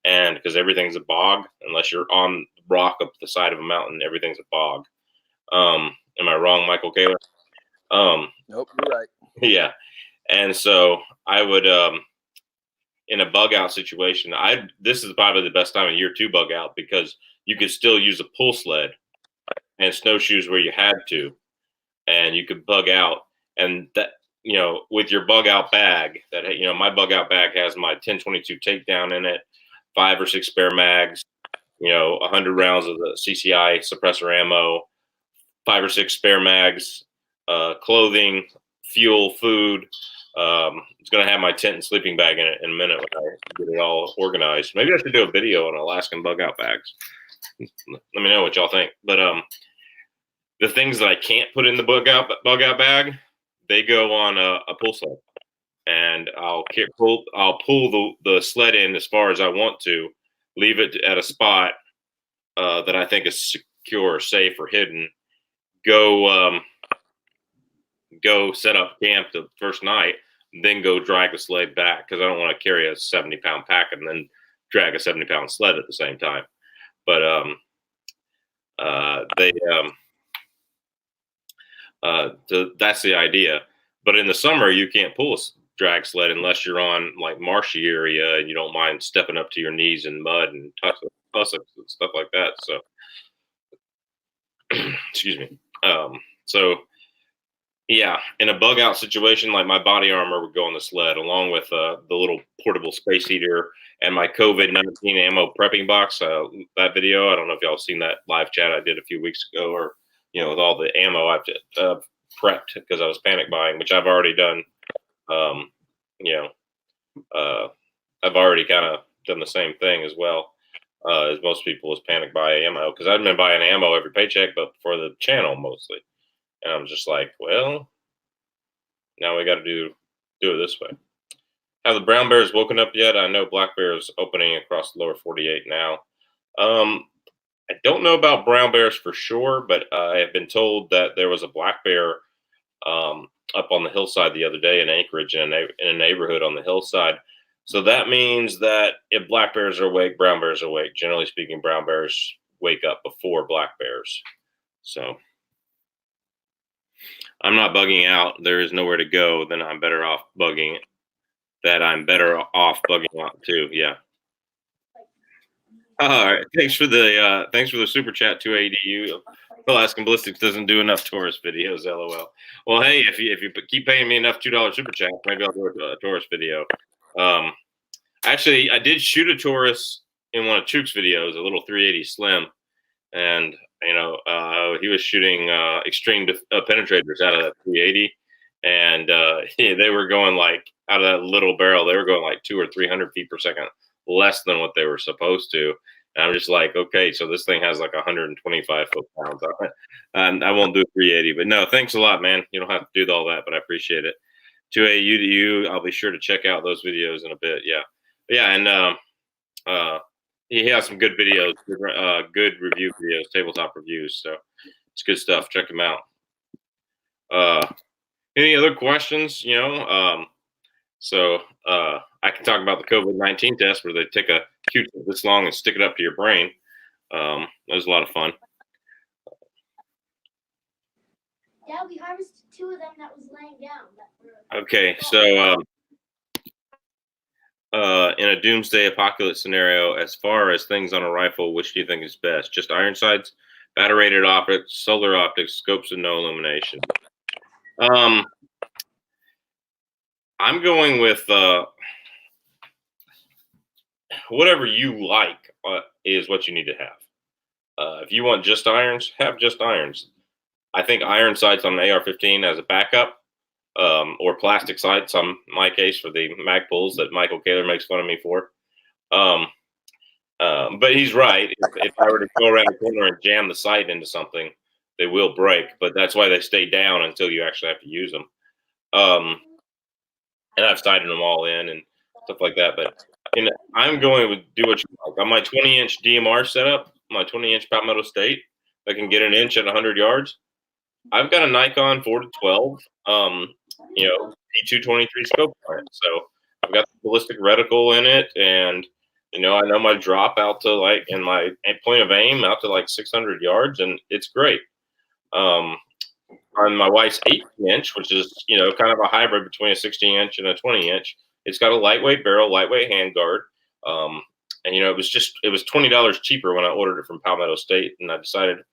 And because everything's a bog, unless you're on rock up the side of a mountain, everything's a bog. Am I wrong, Michael Kaler? Nope, you're right. Yeah. And so I would, in a bug out situation, this is probably the best time of year to bug out because you could still use a pull sled and snowshoes where you had to, and you could bug out. And that, you know, with your bug out bag, that, you know, my bug out bag has my 1022 takedown in it, 5 or 6 spare mags, you know, 100 rounds of the CCI suppressor ammo, 5 or 6 spare mags, clothing, fuel, food. It's going to have my tent and sleeping bag in it in a minute when I get it all organized. Maybe I should do a video on Alaskan bug out bags. Let me know what y'all think. But the things that I can't put in the bug out bag, they go on a pull sled, and I'll pull the sled in as far as I want to, leave it at a spot that I think is secure, safe, or hidden. Go set up camp the first night, then go drag the sled back because I don't want to carry a 70-pound pack and then drag a 70-pound sled at the same time. But that's the idea. But in the summer, you can't pull a drag sled unless you're on like marshy area and you don't mind stepping up to your knees in mud and tussocks and stuff like that. So, excuse me. So. Yeah, in a bug out situation, like my body armor would go on the sled along with the little portable space heater and my COVID-19 ammo prepping box. That video, I don't know if y'all have seen that live chat I did a few weeks ago, or, you know, with all the ammo I've prepped because I was panic buying, which I've already done. You know, I've already kind of done the same thing as well as most people is panic buy ammo because I've been buying ammo every paycheck, but for the channel mostly. And I'm just like, well, now we got to do it this way. Have the brown bears woken up yet? I know black bear is opening across the lower 48 now. I don't know about brown bears for sure, but I have been told that there was a black bear up on the hillside the other day in Anchorage in a neighborhood on the hillside. So that means that if black bears are awake, brown bears are awake. Generally speaking, brown bears wake up before black bears. So I'm not bugging out. There is nowhere to go. Then I'm better off bugging. That I'm better off bugging out too. Yeah. All right. Thanks for the super chat to ADU. Alaskan Ballistics doesn't do enough tourist videos. LOL. Well, hey, if you keep paying me enough $2 super chat, maybe I'll do a tourist video. Actually, I did shoot a Taurus in one of Chook's videos, a little 380 Slim, and he was shooting extreme penetrators out of that 380, and they were going like out of that little barrel, they were going like 200 or 300 feet per second less than what they were supposed to. And I'm just like, okay, so this thing has like 125 foot-pounds on it, and I won't do 380. But no, thanks a lot, man. You don't have to do all that, but I appreciate it. To a U to you, I'll be sure to check out those videos in a bit. Yeah, and he has some good videos, good review videos, tabletop reviews. So it's good stuff. Check him out. Any other questions? So I can talk about the COVID-19 test where they take a Q-tip this long and stick it up to your brain. That was a lot of fun. Yeah, we harvested 2 of them that was laying down. Okay, so in a doomsday apocalypse scenario, as far as things on a rifle, which do you think is best? Just iron sights, battery-rated optics, solar optics, scopes with no illumination. I'm going with whatever you like is what you need to have. If you want just irons, have just irons. I think iron sights on an AR-15 as a backup, or plastic sights on my case for the Magpuls that Michael Kaler makes fun of me for. But he's right. If I were to go around the corner and jam the sight into something, they will break. But that's why they stay down until you actually have to use them. And I've sighted them all in and stuff like that. But I'm going to do what you like. On my 20-inch DMR setup, my 20-inch Palmetto State, I can get an inch at 100 yards. I've got a Nikon 4-12, P223 scope on it. So I've got the ballistic reticle in it, and I know my drop out to and my point of aim out to 600 yards, and it's great. On my wife's 18-inch, which is kind of a hybrid between a 16-inch and a 20-inch, it's got a lightweight barrel, lightweight handguard, and it was $20 cheaper when I ordered it from Palmetto State, and I decided.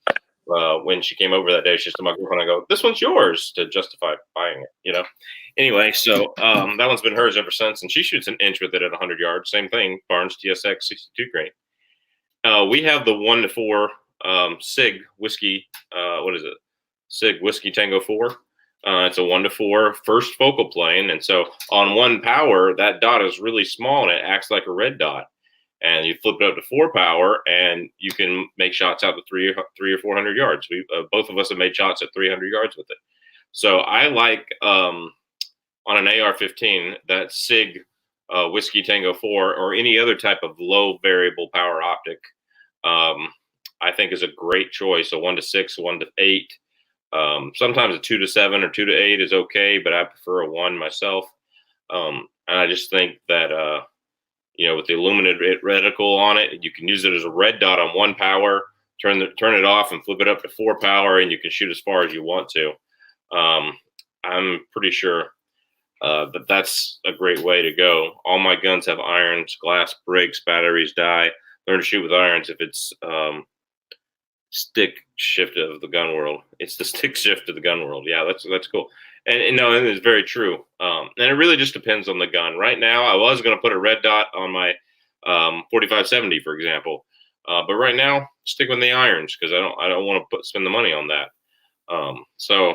When she came over that day, she's to my girlfriend, I go, "This one's yours," to justify buying it, Anyway, so that one's been hers ever since, and she shoots an inch with it at 100 yards. Same thing, Barnes TSX 62 grain. We have the 1-4 SIG whiskey. What is it? SIG Whiskey Tango 4. It's a 1-4 first focal plane, and so on 1 power, that dot is really small and it acts like a red dot. And you flip it up to 4 power, and you can make shots out to 300 or 400 yards. We both of us have made shots at 300 yards with it. So I like on an AR-15 that SIG Whiskey Tango 4 or any other type of low variable power optic. I think is a great choice. A 1-6, 1-8. Sometimes a 2-7 or 2-8 is okay, but I prefer a 1 myself. And I just think that. With the illuminated reticle on it, you can use it as a red dot on 1 power, turn it off and flip it up to 4 power, and you can shoot as far as you want to. I'm pretty sure that that's a great way to go. All my guns have irons, glass, bricks, batteries, die. Learn to shoot with irons if it's stick shift of the gun world. It's the stick shift of the gun world. Yeah, that's cool. And it's very true. And it really just depends on the gun. Right now, I was going to put a red dot on my 4570, for example. But right now, stick with the irons because I don't want to spend the money on that. So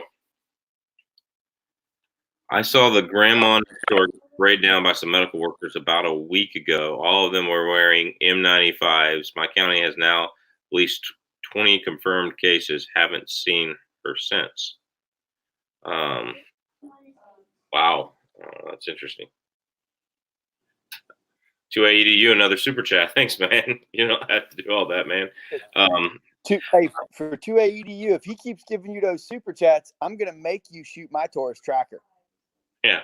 I saw the grandma store sprayed down by some medical workers about a week ago. All of them were wearing M95s. My county has now at least 20 confirmed cases. Haven't seen her since. Wow, that's interesting. 2AEDU, another super chat. Thanks, man. You don't have to do all that, man. For 2AEDU, if he keeps giving you those super chats, I'm gonna make you shoot my Taurus tracker. Yeah.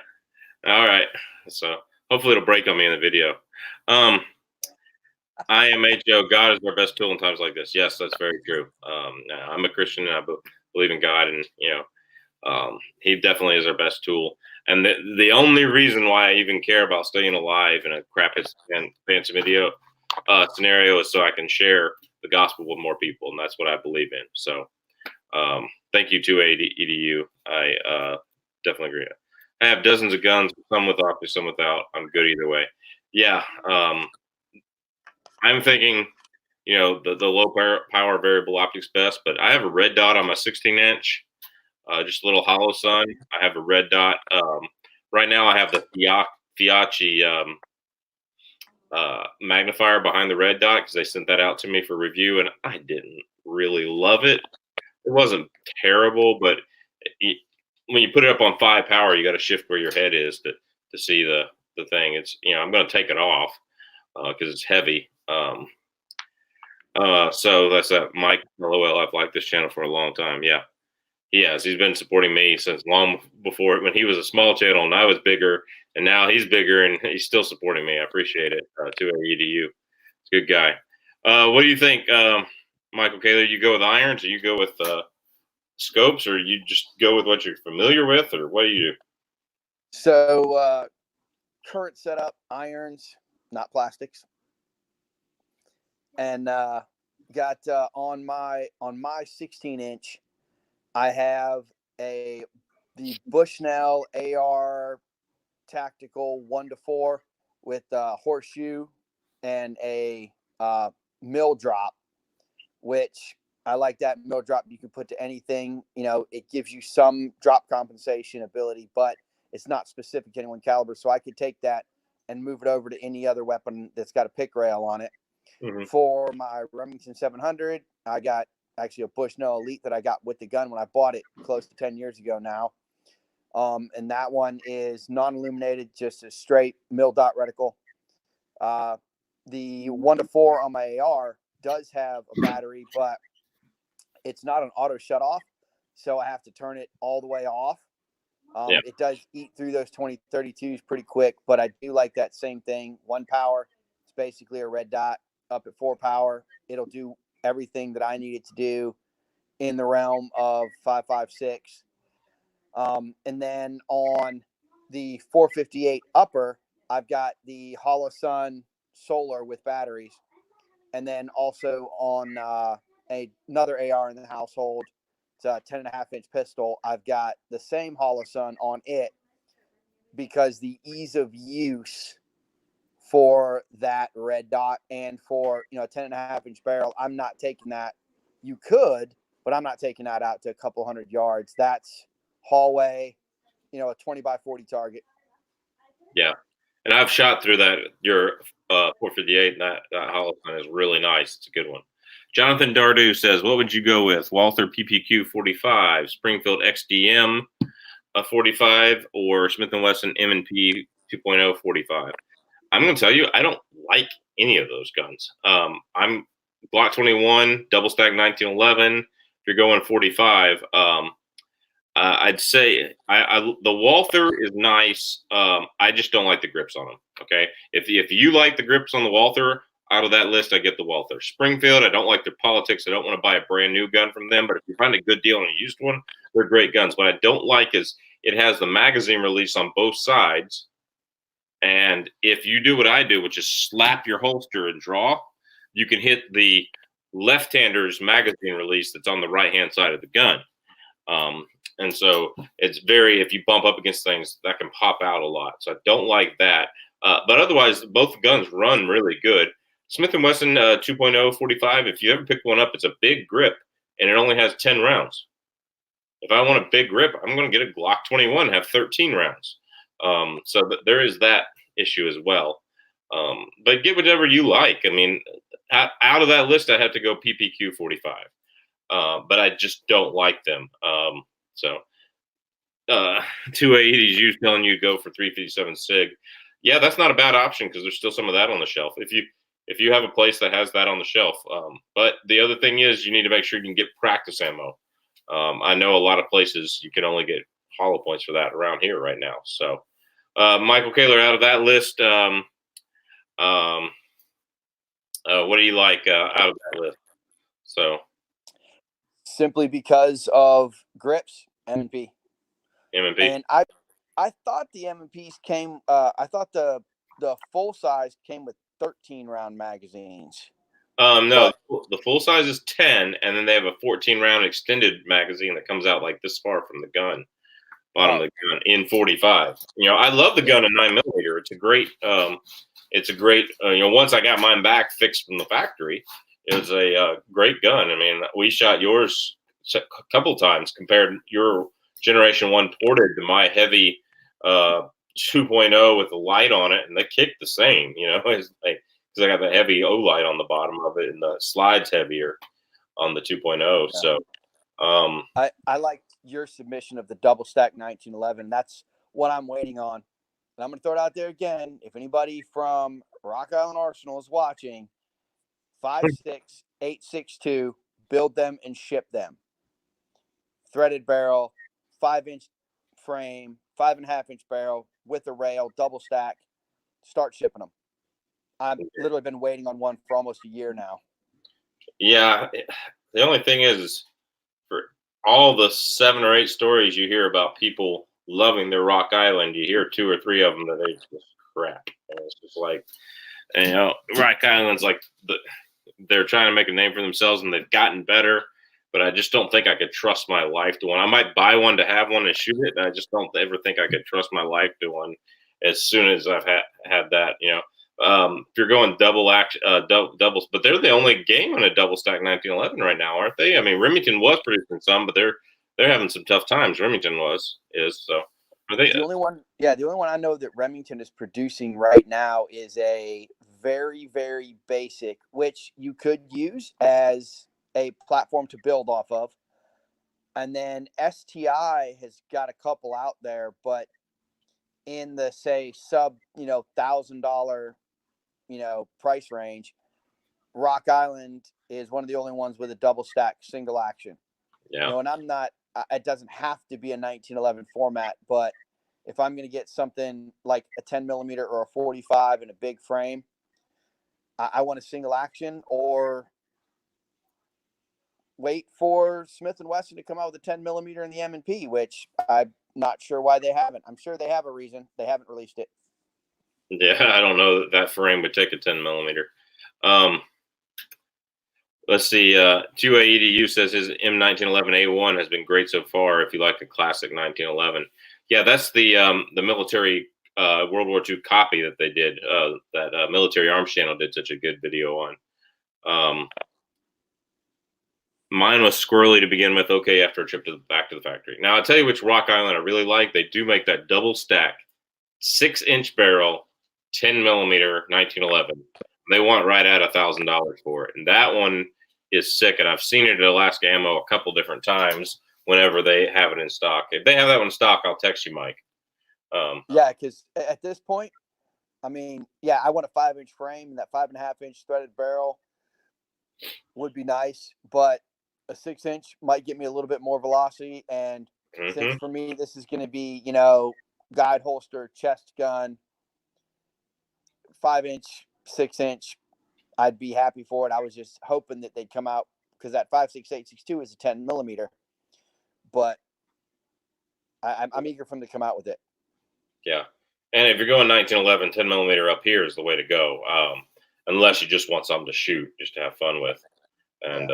All right. So hopefully it'll break on me in the video. IMHO, God is our best tool in times like this. Yes, that's very true. I'm a Christian and I believe in God, and he definitely is our best tool. And the only reason why I even care about staying alive in a crap fancy video scenario is so I can share the gospel with more people, and that's what I believe in. So, thank you to EDU. I definitely agree. I have dozens of guns, some with optics, some without. I'm good either way. Yeah, I'm thinking, the low power variable optics best, but I have a red dot on my 16-inch. Just a little Holosun. I have a red dot. Right now, I have the Fiachi magnifier behind the red dot because they sent that out to me for review, and I didn't really love it. It wasn't terrible, but when you put it up on 5 power, you got to shift where your head is to see the thing. It's I'm going to take it off because it's heavy. So that's that. Mike LOL. I've liked this channel for a long time. Yeah. He has. He's been supporting me since long before when he was a small channel and I was bigger, and now he's bigger and he's still supporting me. I appreciate it. To EDU, it's a good guy. What do you think, Michael Kaler? You go with irons, or you go with scopes, or you just go with what you're familiar with, or what do you do? So current setup: irons, not plastics, and got on my 16-inch. I have the Bushnell AR Tactical 1-4 with a horseshoe and a mill drop, which I like that mill drop. You can put to anything. It gives you some drop compensation ability, but it's not specific to any one caliber. So I could take that and move it over to any other weapon that's got a pick rail on it. Mm-hmm. For my Remington 700, I got actually a Bushnell Elite that I got with the gun when I bought it close to 10 years ago now. And that one is non-illuminated, just a straight mill dot reticle. The 1-4 on my AR does have a battery, but it's not an auto shut off. So I have to turn it all the way off. It does eat through those 2032s pretty quick, but I do like that same thing. 1 power. It's basically a red dot up at 4 power. It'll do everything that I need it to do in the realm of 5.56. And then on the 458 upper, I've got the Holosun Solar with batteries. And then also on another AR in the household, it's a 10.5-inch pistol. I've got the same Holosun on it because the ease of use for that red dot and for a 10.5-inch barrel, I'm not taking that. You could, but I'm not taking that out to a couple hundred yards. That's hallway, a 20 by 40 target. Yeah, and I've shot through that. Your 458, and that Holosun is really nice. It's a good one. Jonathan Dardu says, "What would you go with? Walther PPQ 45, Springfield XDM 45, or Smith & Wesson M&P 2.0 45?" I'm going to tell you, I don't like any of those guns. I'm Glock 21, double stack 1911. If you're going 45, I'd say the Walther is nice. I just don't like the grips on them. Okay, if you like the grips on the Walther, out of that list, I get the Walther. Springfield, I don't like their politics. I don't want to buy a brand new gun from them. But if you find a good deal on a used one, they're great guns. What I don't like is it has the magazine release on both sides. And if you do what I do, which is slap your holster and draw, you can hit the left-hander's magazine release that's on the right-hand side of the gun. And so it's if you bump up against things, that can pop out a lot. So I don't like that. But otherwise, both guns run really good. Smith & Wesson 2.0 45, if you ever pick one up, it's a big grip, and it only has 10 rounds. If I want a big grip, I'm going to get a Glock 21, have 13 rounds. So there is that issue as well. But get whatever you like. I mean, out of that list, I have to go PPQ 45. But I just don't like them. 280 is you telling you to go for 357 SIG. Yeah, that's not a bad option because there's still some of that on the shelf. If you have a place that has that on the shelf, but the other thing is you need to make sure you can get practice ammo. I know a lot of places you can only get hollow points for that around here right now. So, Michael Kaler, out of that list, um, what do you like out of that list? So, Simply because of grips, M&P. M&P. And I thought the M&Ps came. I thought the full size came with 13 round magazines. No, the full size is 10, and then they have a 14 round extended magazine that comes out like this far from the gun, bottom of the gun in 45. I love the gun in 9mm. It's a great, once I got mine back fixed from the factory, it was a great gun. I mean, we shot yours a couple times, compared your Generation 1 ported to my heavy 2.0 with the light on it, and they kicked the same, it's like, because I got the heavy O light on the bottom of it, and the slide's heavier on the 2.0. Yeah. So, I liked your submission of the double stack 1911. That's what I'm waiting on. And I'm going to throw it out there again. If anybody from Rock Island Arsenal is watching, 5.6.862, build them and ship them. Threaded barrel, 5-inch frame, 5.5-inch barrel with a rail, double stack. Start shipping them. I've literally been waiting on one for almost a year now. Yeah. The only thing is for all the 7 or 8 stories you hear about people loving their Rock Island, you hear 2 or 3 of them that they just crap. And it's just like, Rock Island's like they're trying to make a name for themselves, and they've gotten better, but I just don't think I could trust my life to one. I might buy one to have one and shoot it, and I just don't ever think I could trust my life to one as soon as I've had that, if you're going doubles, but they're the only game on a double stack 1911 right now, aren't they? I mean, Remington was producing some, but they're having some tough times. Remington is so. Are they, the only one I know that Remington is producing right now is a very, very basic, which you could use as a platform to build off of. And then STI has got a couple out there, but in the sub $1,000 price range, Rock Island is one of the only ones with a double stack single action. Yeah. And I'm not. It doesn't have to be a 1911 format, but if I'm going to get something like a 10mm or a 45 in a big frame, I want a single action, or wait for Smith & Wesson to come out with a 10mm in the M&P, which I'm not sure why they haven't. I'm sure they have a reason. They haven't released it. Yeah, I don't know that frame would take a 10mm. Let's see. 2AEDU says his M1911A1 has been great so far. If you like a classic 1911, yeah, that's the military World War II copy that they did. That Military Arms Channel did such a good video on. Mine was squirrely to begin with. Okay, after a trip back to the factory. Now I'll tell you which Rock Island I really like. They do make that double stack, 6-inch barrel, 10mm 1911. They want right at $1,000 for it, and that one is sick. And I've seen it at Alaska Ammo a couple different times whenever they have it in stock. If they have that one in stock, I'll text you, Mike. Yeah, because at this point, I mean, yeah, I want a 5-inch frame, and that 5.5-inch threaded barrel would be nice, but a 6-inch might get me a little bit more velocity. And since for me, this is going to be, guide holster, chest gun, 5-inch, 6-inch, I'd be happy for it. I was just hoping that they'd come out, because that 5.6.862 is a 10mm, but I'm eager for them to come out with it. Yeah. And if you're going 1911, 10mm up here is the way to go. Unless you just want something to shoot, just to have fun with. And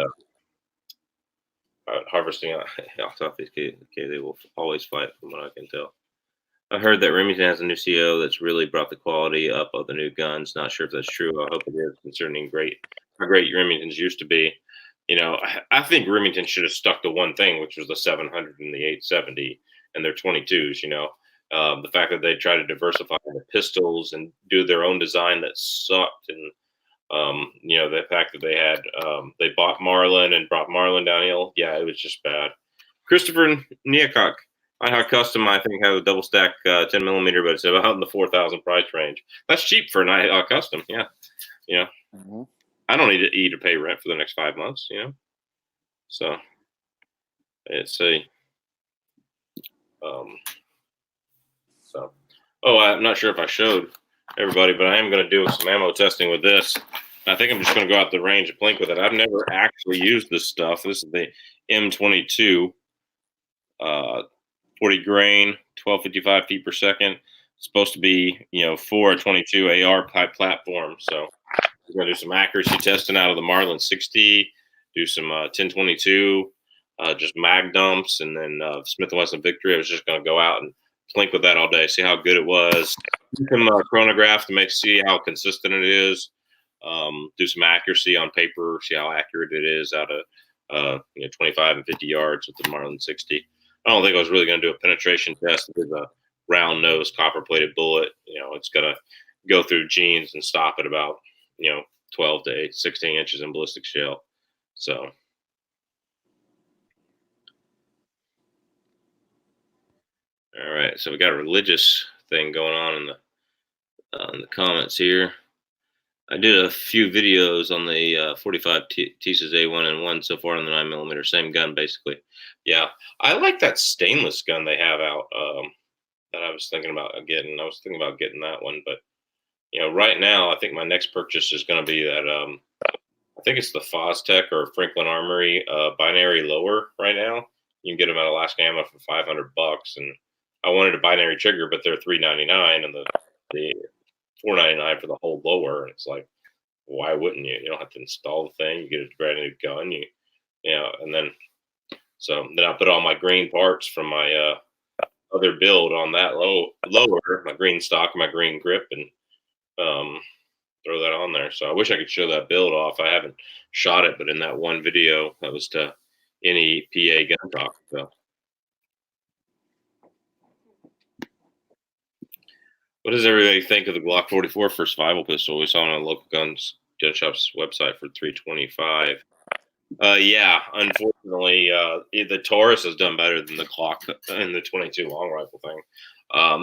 harvesting off these kids, they will always fight, from what I can tell. I heard that Remington has a new CEO that's really brought the quality up of the new guns. Not sure if that's true. I hope it is, concerning how great Remingtons used to be. I think Remington should have stuck to one thing, which was the 700 and the 870 and their 22s. The fact that they tried to diversify the pistols and do their own design that sucked, and the fact that they had they bought Marlin and brought Marlin downhill. Yeah, it was just bad. Christopher Niakok, iHawk Custom, I think, has a double stack 10 millimeter, but it's about in the 4,000 price range. That's cheap for an iHawk Custom. Yeah, you know, Mm-hmm. I don't need to eat or pay rent for the next 5 months. You know, so it's a um, so. Oh, I'm not sure if I showed everybody, but I am going to do some ammo testing with this. I think I'm just going to go out the range and plink with it. I've never actually used this stuff. This is the M22. 40 grain, 1255 feet per second. It's supposed to be, for a 22 AR type platform. So we're going to do some accuracy testing out of the Marlin 60, do some 1022, just mag dumps, and then Smith & Wesson Victory. I was just going to go out and plink with that all day, see how good it was. Do some chronograph to see how consistent it is. Do some accuracy on paper, see how accurate it is out of 25 and 50 yards with the Marlin 60. I don't think I was really going to do a penetration test with a round nose copper plated bullet. It's going to go through jeans and stop at about 12 to 16 inches in ballistic shell. So all right, so we got a religious thing going on in the comments here. I did a few videos on the 45 Tisas A1N1 so far on the 9mm, same gun basically. Yeah, I like that stainless gun they have out that I was thinking about getting. I was thinking about getting that one, but right now I think my next purchase is going to be that. I think it's the Fostech or Franklin Armory binary lower right now. You can get them at Alaska Ammo for $500, and I wanted a binary trigger, but they're $399, and the $499 for the whole lower. And it's like, why wouldn't you? You don't have to install the thing. You get a brand new gun. And then I put all my green parts from my other build on that lower, my green stock, my green grip, and throw that on there. So I wish I could show that build off. I haven't shot it, but in that one video, that was to NEPA Gun Talk. So. What does everybody think of the Glock 44 for survival pistol? We saw it on a local gun shop's website for $325. Yeah, unfortunately, the Taurus has done better than the Glock and the 22 long rifle thing.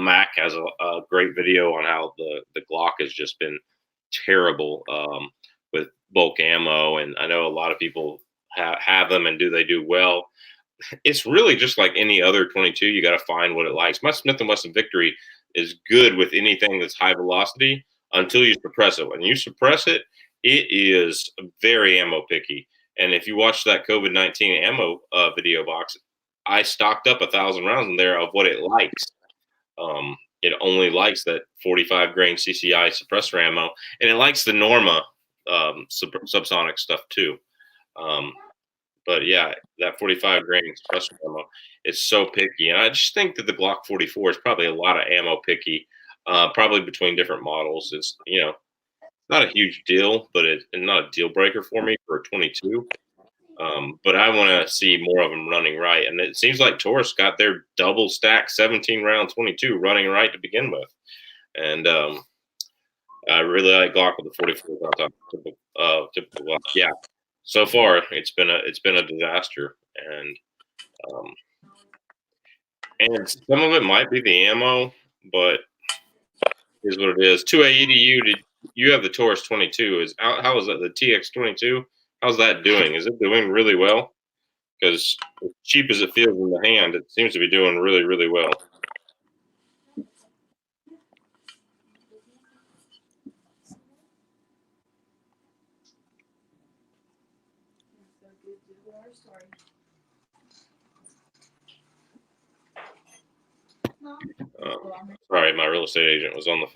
Mac has a great video on how the Glock has just been terrible with bulk ammo, and I know a lot of people have them, and they do well? It's really just like any other 22. You got to find what it likes. My Smith & Wesson Victory is good with anything that's high velocity until you suppress it. When you suppress it, it is very ammo picky. And if you watch that COVID-19 ammo video box, I stocked up 1,000 rounds in there of what it likes. It only likes that 45 grain CCI suppressor ammo, and it likes the Norma subsonic stuff too. But yeah, that 45 grain suppressor ammo is so picky. And I just think that the Glock 44 is probably a lot of ammo picky, probably between different models. It's, not a huge deal, but it's not a deal breaker for me for a 22. But I want to see more of them running right. And it seems like Taurus got their double stack 17 round 22 running right to begin with. And I really like Glock with the 44 on top of typical Glock. Yeah. So far, it's been a disaster, and some of it might be the ammo, but is what it is. 2AEDU, did you have the Taurus 22? How is that the TX 22? How's that doing? Is it doing really well? Because as cheap as it feels in the hand, it seems to be doing really, really well. Sorry, my real estate agent was on the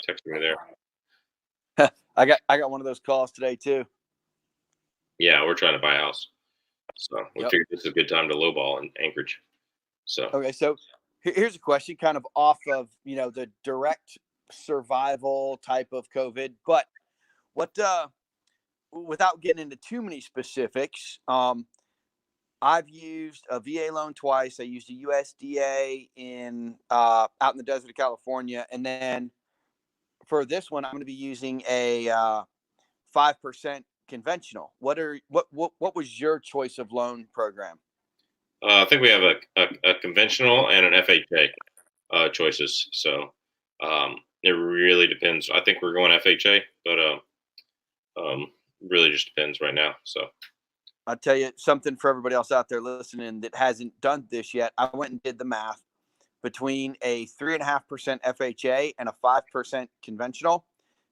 texting me there. I got one of those calls today too. Yeah, we're trying to buy a house, so we figured this is a good time to lowball in Anchorage. So okay, so here's a question, kind of off of the direct survival type of COVID, but what without getting into too many specifics, I've used a VA loan twice. I used a USDA out in the desert of California, and then for this one, I'm going to be using a 5% conventional. What was your choice of loan program? I think we have a conventional and an FHA choices. So it really depends. I think we're going FHA, but really just depends right now. So I'll tell you something for everybody else out there listening that hasn't done this yet. I went and did the math between a 3.5% FHA and a 5% conventional.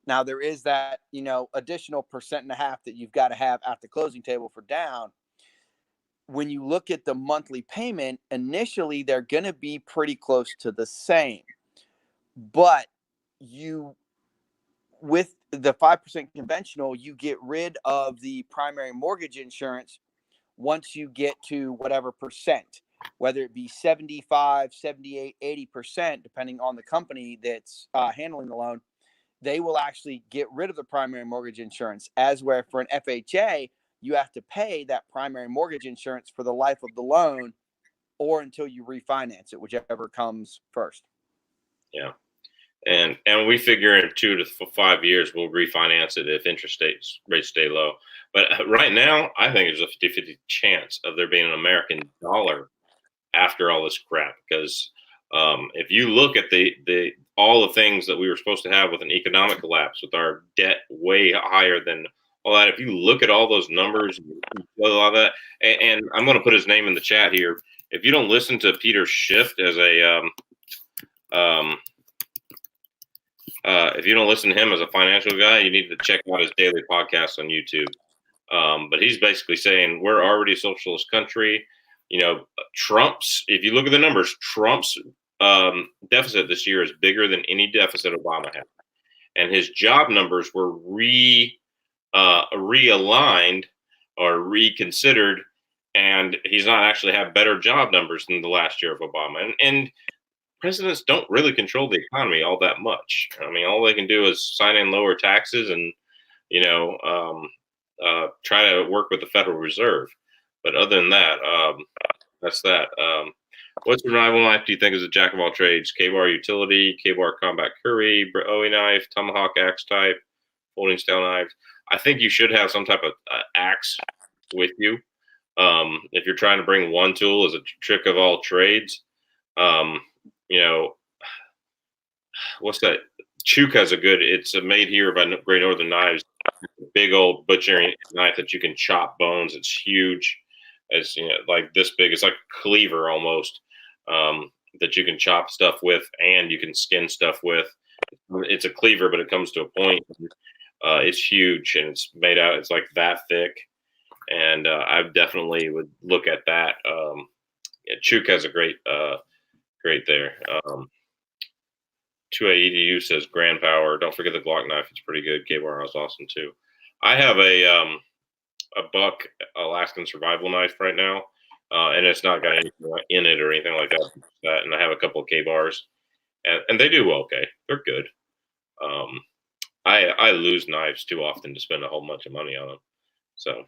Now there is that, additional 1.5% that you've got to have at the closing table for down. When you look at the monthly payment, initially they're going to be pretty close to the same. But with the 5% conventional, you get rid of the primary mortgage insurance once you get to whatever percent, whether it be 75, 78, 80%, depending on the company that's handling the loan. They will actually get rid of the primary mortgage insurance, as where for an FHA, you have to pay that primary mortgage insurance for the life of the loan or until you refinance it, whichever comes first. yeah. And we figure in 2 to 5 years we'll refinance it if interest rates stay low. But right now, I think there's a 50-50 chance of there being an American dollar after all this crap. Because if you look at the all the things that we were supposed to have with an economic collapse, with our debt way higher than all that, if you look at all those numbers, all that, and I'm going to put his name in the chat here. If you don't listen to Peter Schiff as a if you don't listen to him as a financial guy, you need to check out his daily podcast on YouTube. But he's basically saying we're already a socialist country. Trump's, if you look at the numbers, Trump's deficit this year is bigger than any deficit Obama had. And his job numbers were realigned or reconsidered. And he's not actually had better job numbers than the last year of Obama. And presidents don't really control the economy all that much. I mean, all they can do is sign in lower taxes and, try to work with the Federal Reserve. But other than that, that's that. What survival knife do you think is a jack of all trades? K-bar utility, K-bar combat curry, Bowie knife, tomahawk axe type, folding style knives. I think you should have some type of axe with you. If you're trying to bring one tool as a trick of all trades, what's that? Chuka's it's made here by Great Northern Knives. Big old butchering knife that you can chop bones. It's huge. It's like this big. It's like a cleaver almost, that you can chop stuff with and you can skin stuff with. It's a cleaver, but it comes to a point. It's huge and it's made out. It's like that thick, and I definitely would look at that. Chuka's a great there. 2AEDU says Grand Power. Don't forget the Glock knife. It's pretty good. K-bar is awesome too. I have a Buck Alaskan survival knife right now, and it's not got anything in it or anything like that. And I have a couple of K-bars, and they do okay. They're good. I lose knives too often to spend a whole bunch of money on them. So.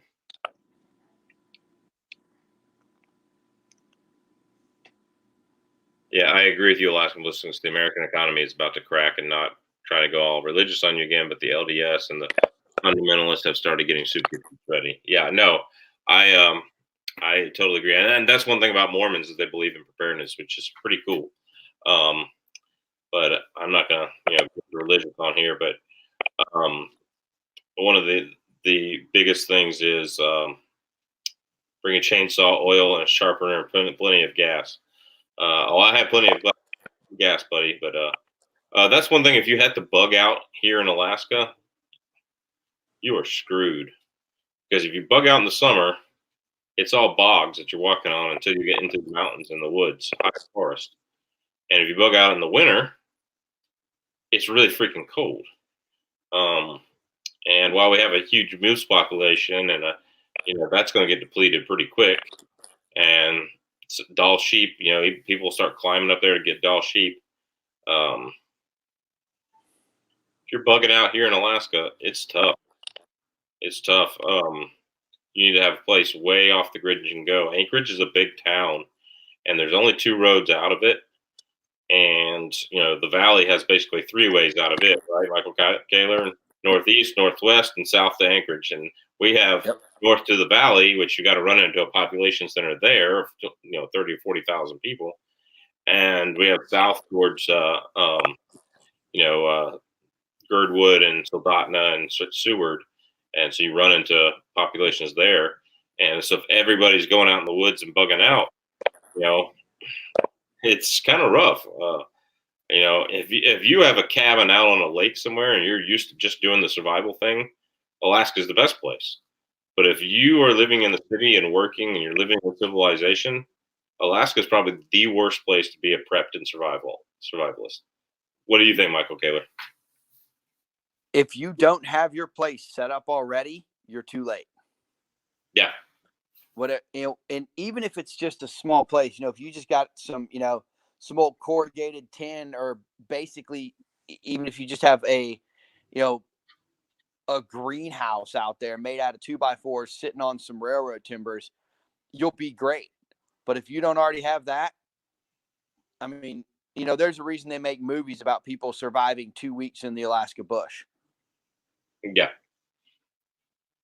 Yeah, I agree with you, Alaskan listeners. The American economy is about to crack, and not trying to go all religious on you again, but the LDS and the fundamentalists have started getting super ready. Yeah, no, I totally agree, and that's one thing about Mormons is they believe in preparedness, which is pretty cool. But I'm not gonna get religious on here, but one of the biggest things is bring a chainsaw, oil, and a sharpener, and plenty of gas. I have plenty of gas, buddy, but that's one thing. If you had to bug out here in Alaska, you are screwed. Because if you bug out in the summer, it's all bogs that you're walking on until you get into the mountains and the woods, high forest. And if you bug out in the winter, it's really freaking cold. And while we have a huge moose population, and that's going to get depleted pretty quick, and Dall sheep, people start climbing up there to get Dall sheep. If you're bugging out here in Alaska, it's tough. It's tough. You need to have a place way off the grid you can go. Anchorage is a big town, and there's only 2 roads out of it. And, the valley has basically 3 ways out of it, right? Michael Kaler, northeast, northwest, and south to Anchorage. And We have Yep. north to the valley, which you got to run into a population center there, of 30 or 40,000 people, and we have south towards Girdwood and Soldotna and Seward, and so you run into populations there. And so if everybody's going out in the woods and bugging out, it's kind of rough. If you have a cabin out on a lake somewhere and you're used to just doing the survival thing, Alaska's the best place. But if you are living in the city and working and you're living in civilization, Alaska is probably the worst place to be a prepped and survivalist. What do you think, Michael Kaler? If you don't have your place set up already, you're too late. Yeah. And even if it's just a small place, if you just got some old corrugated tin, or basically even if you just have a greenhouse out there made out of 2x4s sitting on some railroad timbers, you'll be great. But if you don't already have that, I mean, there's a reason they make movies about people surviving 2 weeks in the Alaska bush. Yeah.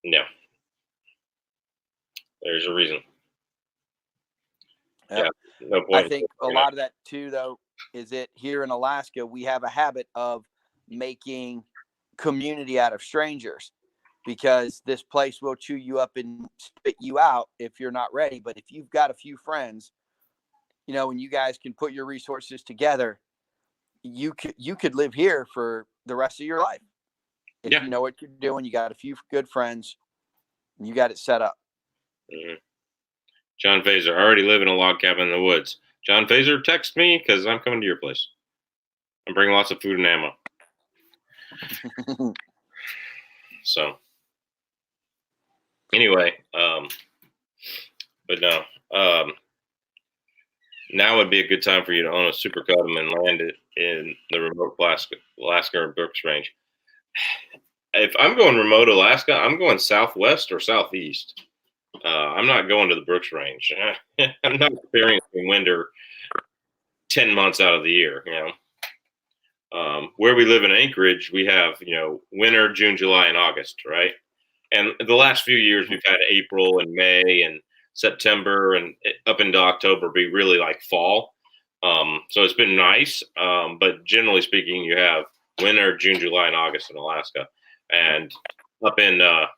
No. There's a reason. Yep. Yeah. No point. I think a lot of that too, though, is that here in Alaska, we have a habit of making community out of strangers, because this place will chew you up and spit you out if you're not ready. But if you've got a few friends, and you guys can put your resources together, you could live here for the rest of your life. If you know what you're doing, you got a few good friends, and you got it set up. Mm-hmm. John Fazer, I already live in a log cabin in the woods. John Fazer, text me because I'm coming to your place. I'm bringing lots of food and ammo. So, anyway, but no, now would be a good time for you to own a Super Custom and land it in the remote Alaska or Brooks Range. If I'm going remote Alaska, I'm going southwest or southeast. I'm not going to the Brooks Range. I'm not experiencing winter 10 months out of the year. Where we live in Anchorage, we have winter, June, July, and August, right? And the last few years, we've had April and May and September and up into October be really like fall. So it's been nice. But generally speaking, you have winter, June, July, and August in Alaska. And up in the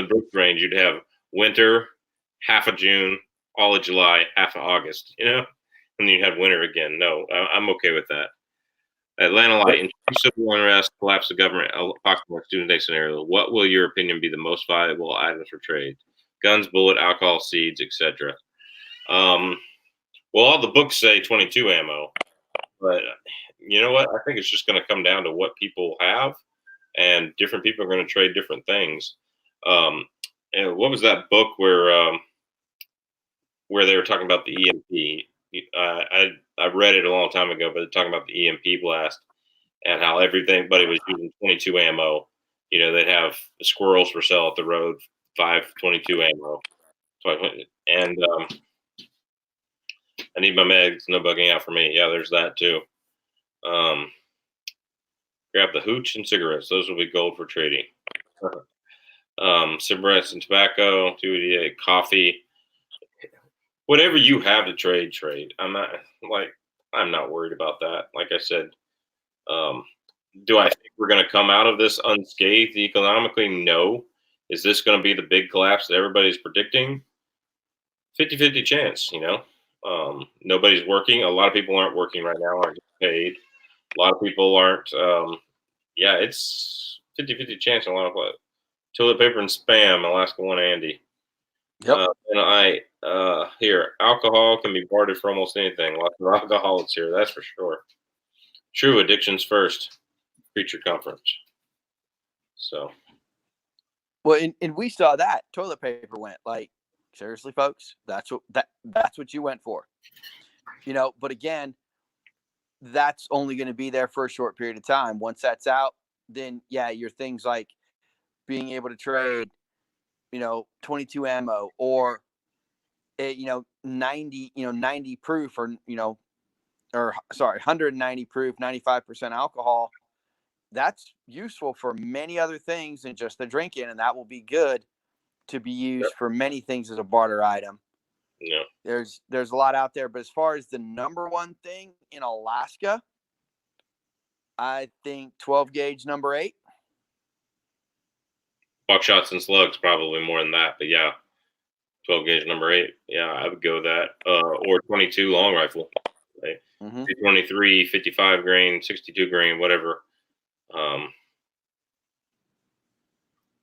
Brooks Range, you'd have winter, half of June, all of July, half of August, and then you have winter again. No, I'm okay with that. Atlanta Light, civil unrest, collapse of government, apocalypse, doomsday scenario. What will your opinion be the most valuable items for trade? Guns, bullet, alcohol, seeds, etc. Well, all the books say 22 ammo, but you know what? I think it's just going to come down to what people have, and different people are going to trade different things. And what was that book where they were talking about the EMP? I read it a long time ago, but they're talking about the EMP blast and how everybody was using 22 ammo. They'd have squirrels for sale at the road, 5.22 ammo. And I need my meds, no bugging out for me. Yeah, there's that too. Grab the hooch and cigarettes. Those will be gold for trading. Cigarettes and tobacco, 288, coffee. Whatever you have to trade. I'm not worried about that. Like I said, do I think we're going to come out of this unscathed economically? No. Is this going to be the big collapse that everybody's predicting? 50-50 chance, nobody's working. A lot of people aren't working right now, aren't getting paid. A lot of people aren't. It's 50-50 chance in a lot of what? Toilet paper and spam, Alaska One Andy. Yep. Here, alcohol can be bartered for almost anything. Lots of alcoholics here, that's for sure. True, addictions first. Preacher conference. So. Well, and we saw that toilet paper went like, seriously, folks, that's what you went for. But again, that's only going to be there for a short period of time. Once that's out, then your things like being able to trade 22 ammo or 90 proof or 190 proof 95% alcohol that's useful for many other things than just the drinking, and that will be good to be used for many things as a barter item. Yeah. There's a lot out there, but as far as the number one thing in Alaska, I think 12 gauge number 8. Buckshots and slugs, probably more than that, but yeah, 12 gauge number 8. Yeah, I would go with that. Or 22 long rifle, right? 23, 55 grain, 62 grain, whatever.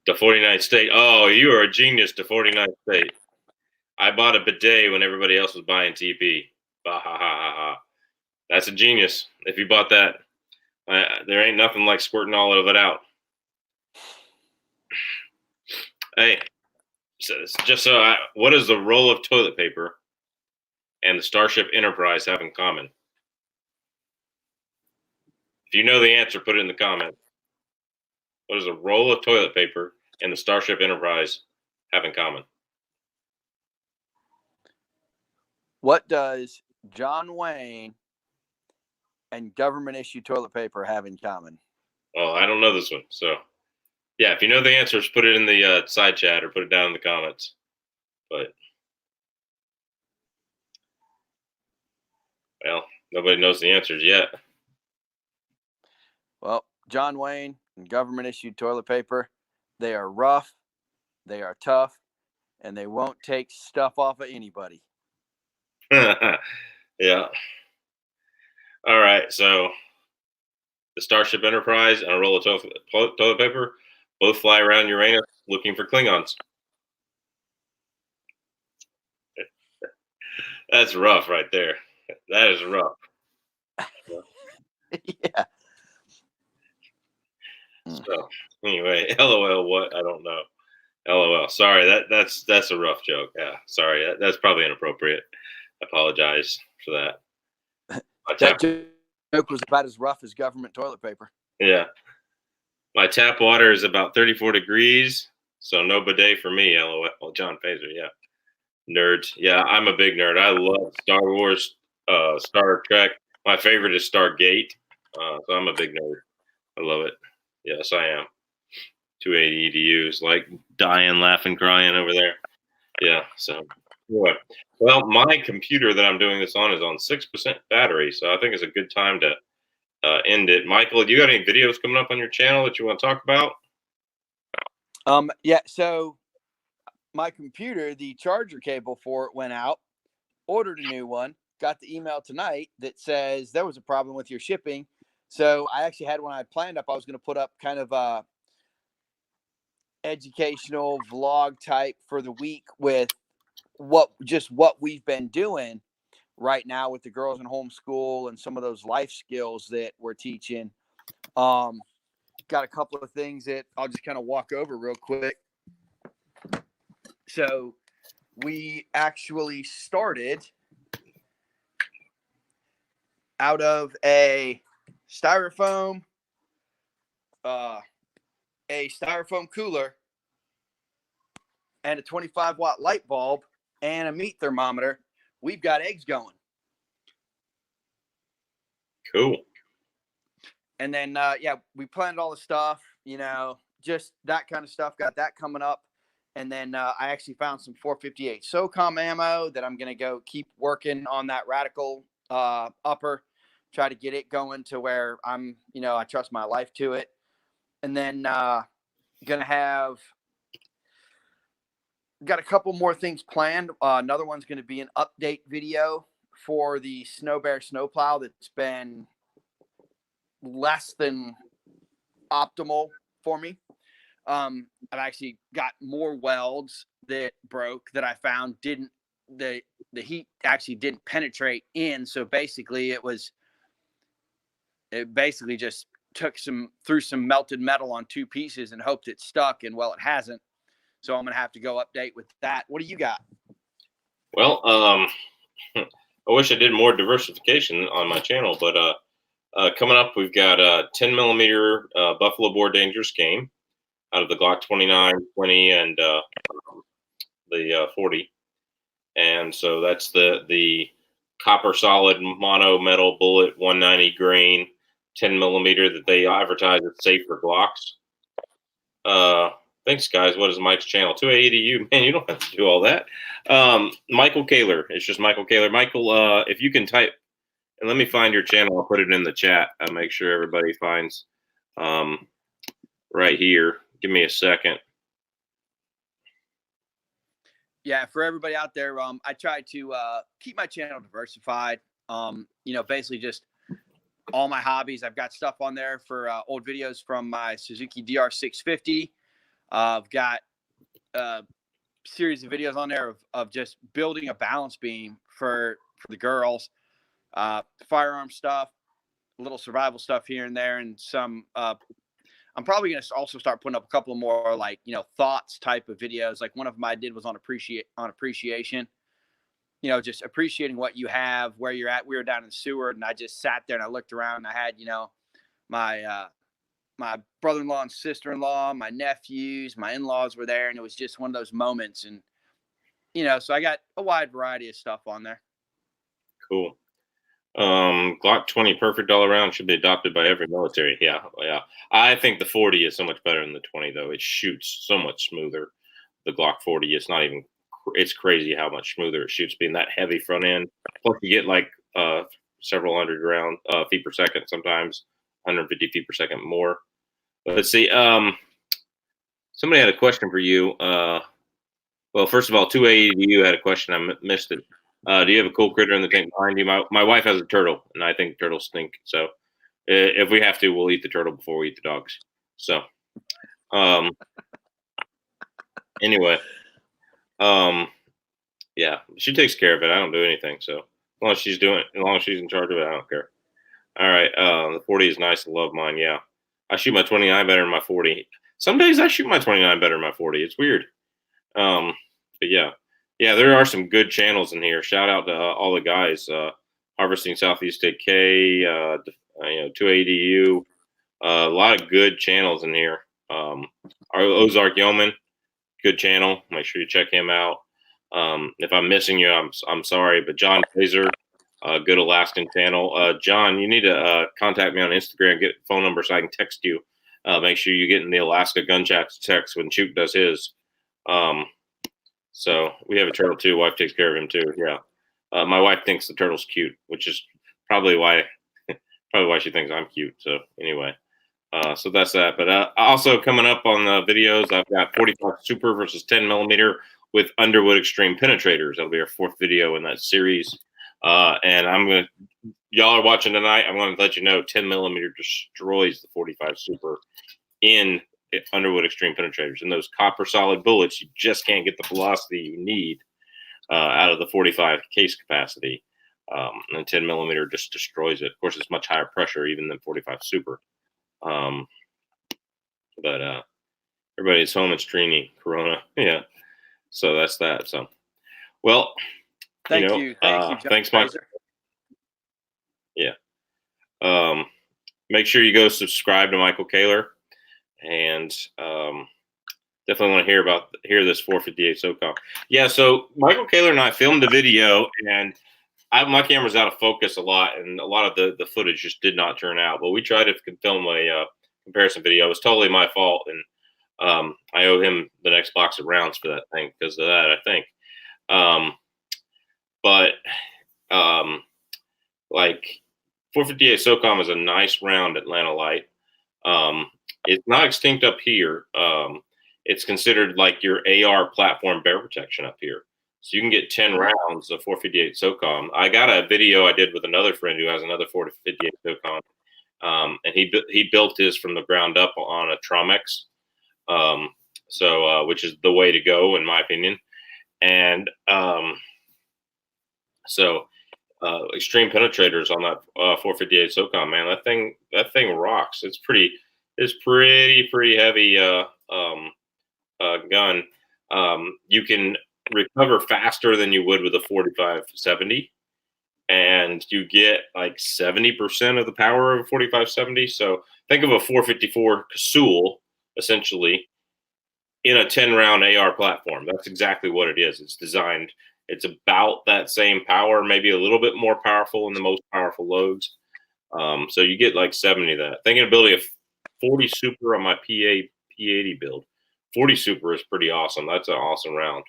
The 49th state. Oh, you are a genius. The 49th state. I bought a bidet when everybody else was buying TP. Bah, ha, ha, ha, ha. That's a genius. If you bought that, there ain't nothing like squirting all of it out. Hey, what does the roll of toilet paper and the Starship Enterprise have in common? If you know the answer, put it in the comments. What does a roll of toilet paper and the Starship Enterprise have in common? What does John Wayne and government issue toilet paper have in common? Oh, I don't know this one. So, yeah, if you know the answers, put it in the side chat or put it down in the comments. But, well, nobody knows the answers yet. Well, John Wayne and government issued toilet paper, they are rough, they are tough, and they won't take stuff off of anybody. Yeah. All right. So the Starship Enterprise and a roll of toilet paper both fly around Uranus looking for Klingons. That's rough right there. That is rough. Yeah. So anyway, LOL. What? I don't know. LOL. Sorry. That's a rough joke. Yeah. Sorry. That's probably inappropriate. I apologize for that. That joke was about as rough as government toilet paper. Yeah. My tap water is about 34 degrees, so no bidet for me, LOL. John Pazer, yeah. Nerds. Yeah, I'm a big nerd. I love Star Wars, Star Trek. My favorite is Stargate, so I'm a big nerd. I love it. Yes, I am. 280 EDUs, like dying, laughing, crying over there. Yeah, so anyway. Well, my computer that I'm doing this on is on 6% battery, so I think it's a good time to end it. Michael, you got any videos coming up on your channel that you want to talk about? Yeah, so my computer, the charger cable for it went out, ordered a new one, got the email tonight that says there was a problem with your shipping. So I actually had one I planned up. I was going to put up kind of a educational vlog type for the week with what we've been doing right now with the girls in homeschool and some of those life skills that we're teaching. Got a couple of things that I'll just kind of walk over real quick. So we actually started out of a styrofoam cooler and a 25-watt light bulb and a meat thermometer. We've got eggs going. Cool. And then, we planned all the stuff, just that kind of stuff. Got that coming up. And then I actually found some 458 SOCOM ammo that I'm going to go keep working on that radical upper, try to get it going to where I'm, I trust my life to it. And then going to have got a couple more things planned. Another one's going to be an update video for the Snow Bear snowplow that's been less than optimal for me. I've actually got more welds that broke that I found the heat actually didn't penetrate in. So basically it basically just threw some melted metal on two pieces and hoped it stuck. And well, it hasn't. So I'm going to have to go update with that. What do you got? Well, I wish I did more diversification on my channel, but coming up, we've got a 10 millimeter Buffalo Bore Dangerous game out of the Glock 29, 20, and the 40. And so that's the copper solid mono metal bullet 190 grain 10 millimeter that they advertise as safe for Glocks. Thanks, guys. What is Mike's channel? 280U. Man, you don't have to do all that. Michael Kaler. It's just Michael Kaler. Michael, if you can type, and let me find your channel. I'll put it in the chat. I'll make sure everybody finds right here. Give me a second. Yeah, for everybody out there, I try to keep my channel diversified. Basically just all my hobbies. I've got stuff on there for old videos from my Suzuki DR650. I've got a series of videos on there of just building a balance beam for the girls, firearm stuff, a little survival stuff here and there, and some. I'm probably going to also start putting up a couple more like, thoughts type of videos. Like one of them I did was on appreciation, just appreciating what you have, where you're at. We were down in Seward and I just sat there and I looked around and I had, my brother-in-law and sister-in-law, my nephews, my in-laws were there. And it was just one of those moments. And, so I got a wide variety of stuff on there. Cool. Glock 20 perfect all around, should be adopted by every military. Yeah. I think the 40 is so much better than the 20 though. It shoots so much smoother. The Glock 40, it's crazy how much smoother it shoots, being that heavy front end. Plus you get like several hundred feet per second, sometimes 150 feet per second more. Let's see. Somebody had a question for you. Well, first of all, 280U had a question. I missed it. Do you have a cool critter in the tank behind you? My wife has a turtle, and I think turtles stink. So if we have to, we'll eat the turtle before we eat the dogs. So anyway, yeah, she takes care of it. I don't do anything. So as long as she's in charge of it, I don't care. All right. The 40 is nice. I love mine. Yeah. I shoot my 29 better than my 40. Some days I shoot my 29 better than my 40. It's weird. But yeah. Yeah, there are some good channels in here. Shout out to all the guys. Harvesting Southeast AK, 280U. A lot of good channels in here. Our Ozark Yeoman, good channel. Make sure you check him out. If I'm missing you, I'm sorry. But John Fraser, good Alaskan channel. John, you need to contact me on Instagram. Get phone number so I can text you. Make sure you get in the Alaska Gun Chat text when Chook does his. So we have a turtle too. Wife takes care of him too. Yeah. My wife thinks the turtle's cute, which is probably why she thinks I'm cute. So anyway, so that's that. But also coming up on the videos, I've got 45 Super versus 10 millimeter with Underwood Extreme penetrators. That'll be our 4th video in that series. And y'all are watching tonight. I'm going to let you know 10 millimeter destroys the 45 Super in Underwood Extreme penetrators, and those copper solid bullets, you just can't get the velocity you need out of the 45 case capacity. And 10 millimeter just destroys it. Of course, it's much higher pressure even than 45 Super. But everybody's home. It's Trini Corona. Yeah. So that's that. So, well, Thank you. John thanks, Mike. Yeah. Make sure you go subscribe to Michael Kaler. And definitely want to hear this 458 SOCOM. Yeah, so Michael Kaler and I filmed a video, and my camera's out of focus a lot, and a lot of the footage just did not turn out. But we tried to film a comparison video. It was totally my fault, and I owe him the next box of rounds for that thing because of that, I think. Like 458 SOCOM is a nice round Atlanta Light. It's not extinct up here. It's considered like your AR platform bear protection up here. So you can get 10 rounds of 458 SOCOM. I got a video I did with another friend who has another 458 SOCOM. And he built his from the ground up on a Tromex. Which is the way to go in my opinion. And extreme penetrators on that 458 SOCOM, man. That thing rocks. It's pretty heavy gun. You can recover faster than you would with a 4570, and you get like 70% of the power of a 4570. So think of a 454 Casull essentially in a 10 round AR platform. That's exactly what it is. It's designed. It's about that same power, maybe a little bit more powerful in the most powerful loads. So you get like 70 of that. Thinking of building a 40 Super on my P80 build. 40 Super is pretty awesome. That's an awesome round.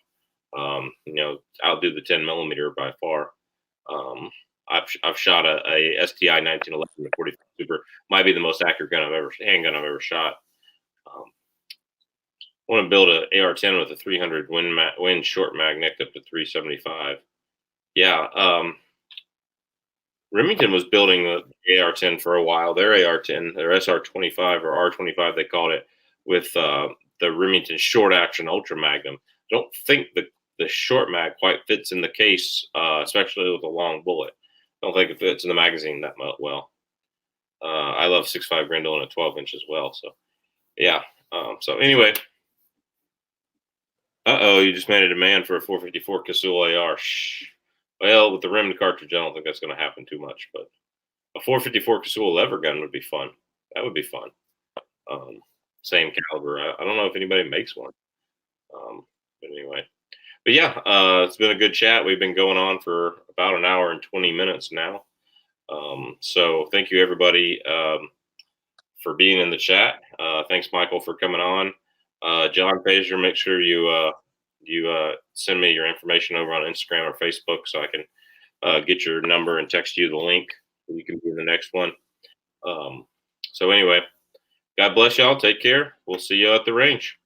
Outdo the 10 millimeter by far. I've shot a STI 1911 to 40 Super. Might be the most accurate handgun I've ever shot. I want to build an AR-10 with a 300 wind short mag nicked up to 375. Yeah. Remington was building the AR-10 for a while. Their AR-10, their SR-25 or R-25, they called it, with the Remington short action Ultra Magnum. I don't think the short mag quite fits in the case, especially with a long bullet. I don't think it fits in the magazine that well. I love 6.5 Grendel and a 12-inch as well. So, yeah. So anyway, you just made a demand for a 454 Casull AR. Shh. Well, with the rimmed cartridge, I don't think that's going to happen too much. But a 454 Casull lever gun would be fun. That would be fun. Same caliber. I don't know if anybody makes one. But anyway. But yeah, it's been a good chat. We've been going on for about an hour and 20 minutes now. So thank you, everybody, for being in the chat. Thanks, Michael, for coming on. John Pazer, make sure you send me your information over on Instagram or Facebook so I can get your number and text you the link so you can be in the next one. So anyway, God bless y'all. Take care. We'll see you at the range.